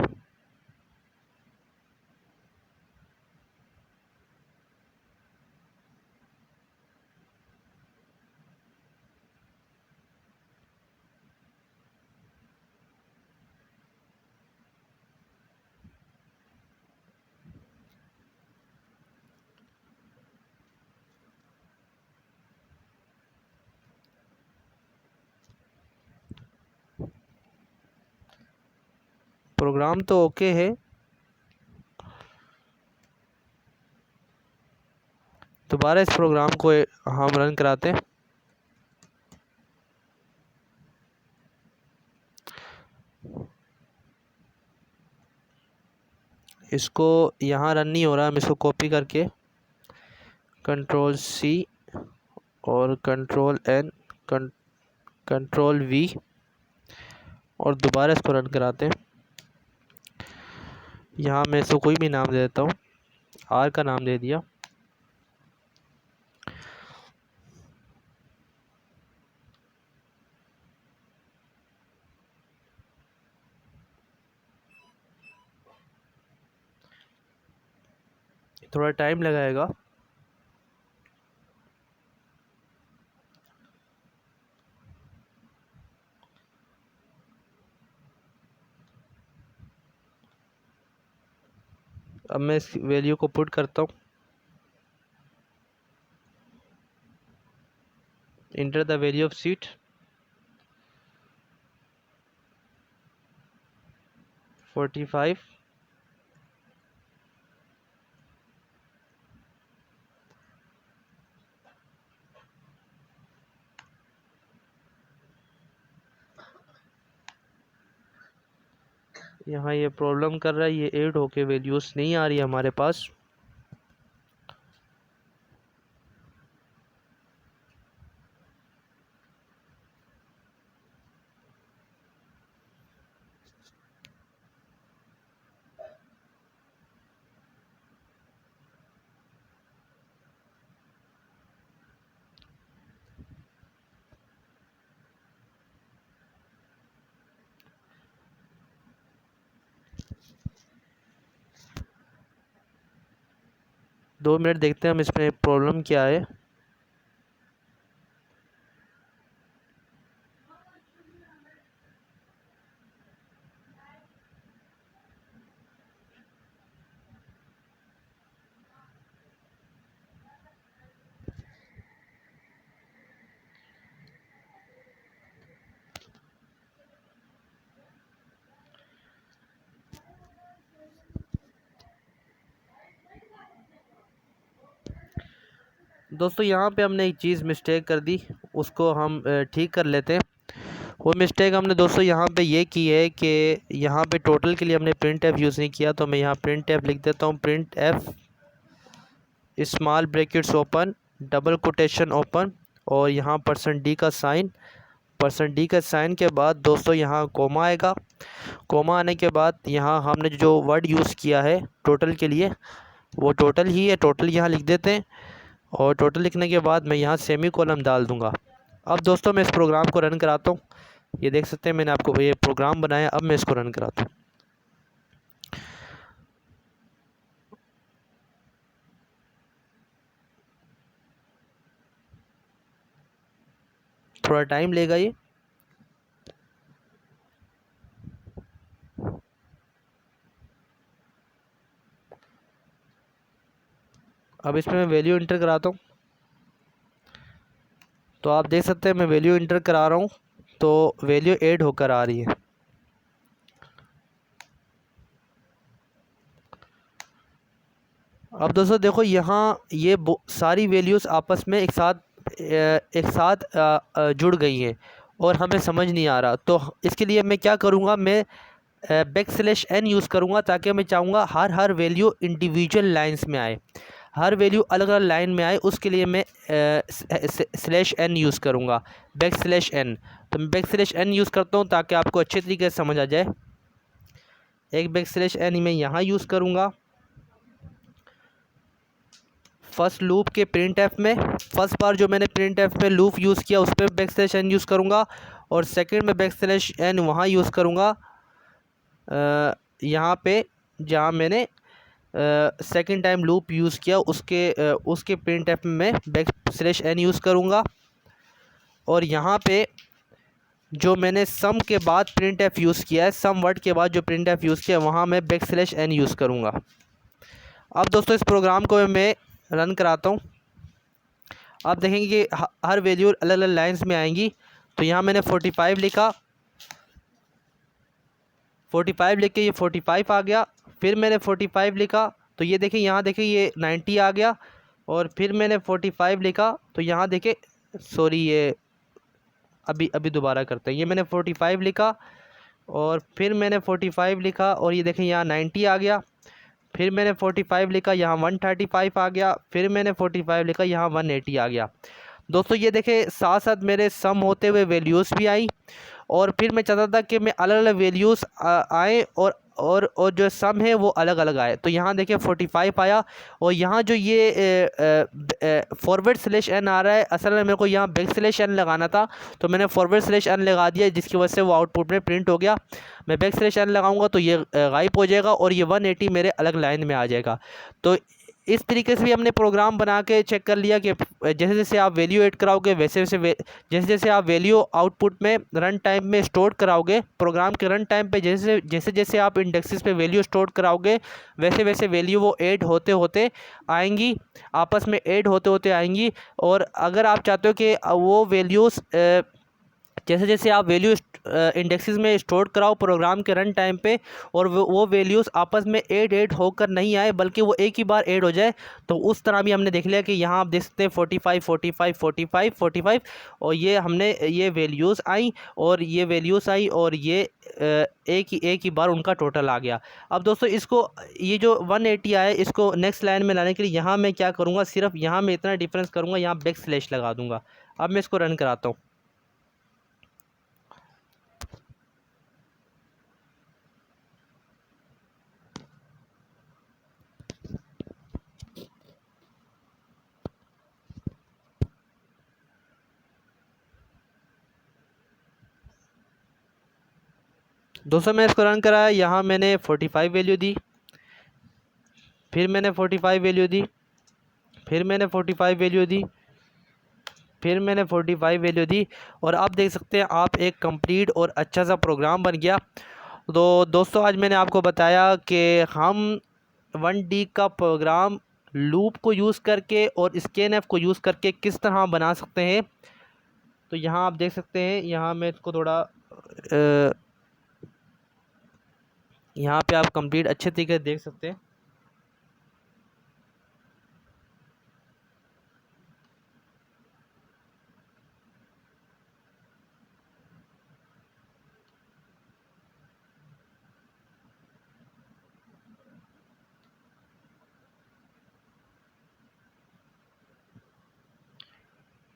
प्रोग्राम तो ओके है, दोबारा इस प्रोग्राम को हम रन कराते हैं। इसको यहाँ रन नहीं हो रहा, हम इसको कॉपी करके कंट्रोल सी और कंट्रोल एन कंट्रोल वी और दोबारा इसको रन कराते हैं। यहाँ मैं इसको कोई भी नाम दे देता हूँ, आर का नाम दे दिया। थोड़ा टाइम लगाएगा। अब मैं इस वैल्यू को पुट करता हूँ, enter the value of seat, 45। यहाँ ये प्रॉब्लम कर रहा है, ये ऐड होके वैल्यूज़ नहीं आ रही है हमारे पास। दो मिनट देखते हैं हम इसमें प्रॉब्लम क्या है। दोस्तों यहाँ पे हमने एक चीज़ मिस्टेक कर दी, उसको हम ठीक कर लेते हैं। वो मिस्टेक हमने दोस्तों यहाँ पे ये की है कि यहाँ पे टोटल के लिए हमने प्रिंट एफ यूज़ नहीं किया, तो मैं यहाँ प्रिंट एफ लिख देता हूँ। Print F small brackets open, double quotation open, और यहाँ %d का साइन। %d का साइन के बाद दोस्तों यहाँ कोमा आएगा। कोमा आने के बाद यहाँ हमने जो वर्ड यूज़ किया है टोटल के लिए, वो टोटल ही है, टोटल यहाँ लिख देते हैं। और टोटल लिखने के बाद मैं यहाँ सेमी कॉलम डाल दूँगा। अब दोस्तों मैं इस प्रोग्राम को रन कराता हूँ। ये देख सकते हैं मैंने आपको ये प्रोग्राम बनाया, अब मैं इसको रन कराता हूँ। थोड़ा टाइम लेगा ये। अब इसमें मैं वैल्यू इंटर कराता हूँ, तो आप देख सकते हैं मैं वैल्यू इंटर करा रहा हूँ तो वैल्यू ऐड होकर आ रही है। अब दोस्तों देखो यहाँ ये सारी वैल्यूज़ आपस में एक साथ जुड़ गई हैं और हमें समझ नहीं आ रहा। तो इसके लिए मैं क्या करूँगा, मैं \n यूज़ करूँगा, ताकि मैं चाहूँगा हर वैल्यू इंडिविजुअल लाइंस में आए, हर वैल्यू अलग अलग लाइन में आए। उसके लिए मैं /n यूज़ करूँगा, \n। तो मैं \n यूज़ करता हूँ ताकि आपको अच्छे तरीके से समझ आ जाए। एक \n मैं यहाँ यूज़ करूँगा फर्स्ट लूप के प्रिंट एफ में। फर्स्ट बार जो मैंने प्रिंट एफ में लूप यूज़ किया उस पर \n यूज़ करूँगा, और सेकंड में \n वहाँ यूज़ करूँगा यहाँ पे जहाँ मैंने सेकंड टाइम लूप यूज़ किया उसके प्रिंट एफ में मैं \n यूज़ करूँगा। और यहाँ पे जो मैंने सम के बाद प्रिंट एफ यूज़ किया है, सम वर्ड के बाद जो प्रिंट एफ यूज़ किया है वहाँ मैं \n यूज़ करूँगा। अब दोस्तों इस प्रोग्राम को मैं रन कराता हूँ। आप देखेंगे कि हर वैल्यू अलग अलग लाइन्स में आएंगी। तो यहाँ मैंने 45 लिखा, 45 लिख के ये 45 आ गया। फिर मैंने 45 लिखा तो ये देखिए, यहाँ देखिए ये 90 आ गया। और फिर मैंने 45 लिखा तो यहाँ देखिए, सॉरी ये अभी दोबारा करते हैं। ये मैंने 45 लिखा और फिर मैंने 45 लिखा और ये देखें यहाँ 90 आ गया। फिर मैंने 45 लिखा, यहाँ 135 आ गया। फिर मैंने 45 लिखा, यहाँ 180 आ गया। दोस्तों ये देखें, साथ साथ मेरे सम होते हुए वैल्यूज़ भी आई, और फिर मैं चाहता था कि मैं अलग अलग वैल्यूज़ आए और जो सम है वो अलग अलग आए। तो यहाँ देखिए 45 आया, और यहाँ जो ये फॉरवर्ड स्लैश एन आ रहा है, असल में मेरे को यहाँ बैक स्लैश एन लगाना था, तो मैंने फॉरवर्ड स्लैश एन लगा दिया, जिसकी वजह से वो आउटपुट में प्रिंट हो गया। मैं बैक स्लैश एन लगाऊंगा तो ये गायब हो जाएगा, और ये 180 मेरे अलग लाइन में आ जाएगा। तो इस तरीके से भी हमने प्रोग्राम बना के चेक कर लिया कि जैसे जैसे आप वैल्यू ऐड कराओगे वैसे वैसे जैसे जैसे आप वैल्यू आउटपुट में रन टाइम में स्टोर कराओगे, प्रोग्राम के रन टाइम पे जैसे जैसे जैसे आप इंडेक्सेस पे वैल्यू स्टोर कराओगे, वैसे वैसे वैल्यू वो ऐड होते होते आएंगी, आपस में ऐड होते होते आएंगी। और अगर आप चाहते हो कि वो वैल्यूज़ जैसे जैसे आप वैल्यू इंडेक्सेस में स्टोर कराओ प्रोग्राम के रन टाइम पे, और वो वैल्यूज़ आपस में ऐड होकर नहीं आए, बल्कि वो एक ही बार ऐड हो जाए, तो उस तरह भी हमने देख लिया कि यहाँ आप देख सकते हैं 45 45 45 45, और ये हमने ये वैल्यूज़ आई और ये वैल्यूज़ आई, और ये एक ही बार उनका टोटल आ गया। अब दोस्तों इसको, ये जो 180 आया, इसको नेक्स्ट लाइन में लाने के लिए यहाँ मैं क्या करूँगा, सिर्फ यहाँ मैं इतना डिफरेंस करूँगा, यहाँ बैक स्लैश लगा दूँगा। अब मैं इसको रन कराता हूँ। दोस्तों मैं इसको रन कराया, यहाँ मैंने 45 वैल्यू दी, फिर मैंने 45 वैल्यू दी, फिर मैंने 45 वैल्यू दी, फिर मैंने 45 वैल्यू दी, और आप देख सकते हैं आप एक कंप्लीट और अच्छा सा प्रोग्राम बन गया। तो दोस्तों आज मैंने आपको बताया कि हम 1D का प्रोग्राम लूप को यूज़ करके और स्कैनएफ को यूज़ करके किस तरह बना सकते हैं। तो यहाँ आप देख सकते हैं, यहाँ मैं इसको थोड़ा यहाँ पे आप कंप्लीट अच्छे तरीके से देख सकते हैं।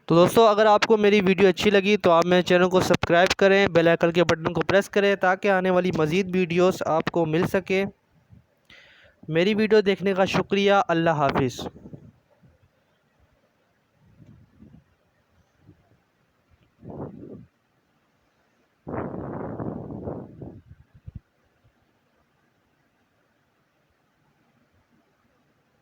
तो दोस्तों अगर आपको मेरी वीडियो अच्छी लगी तो आप मेरे चैनल को सब्सक्राइब करें, बेल आइकन के बटन को प्रेस करें, ताकि आने वाली मज़ीद वीडियोस आपको मिल सके। मेरी वीडियो देखने का शुक्रिया। अल्लाह हाफिज़।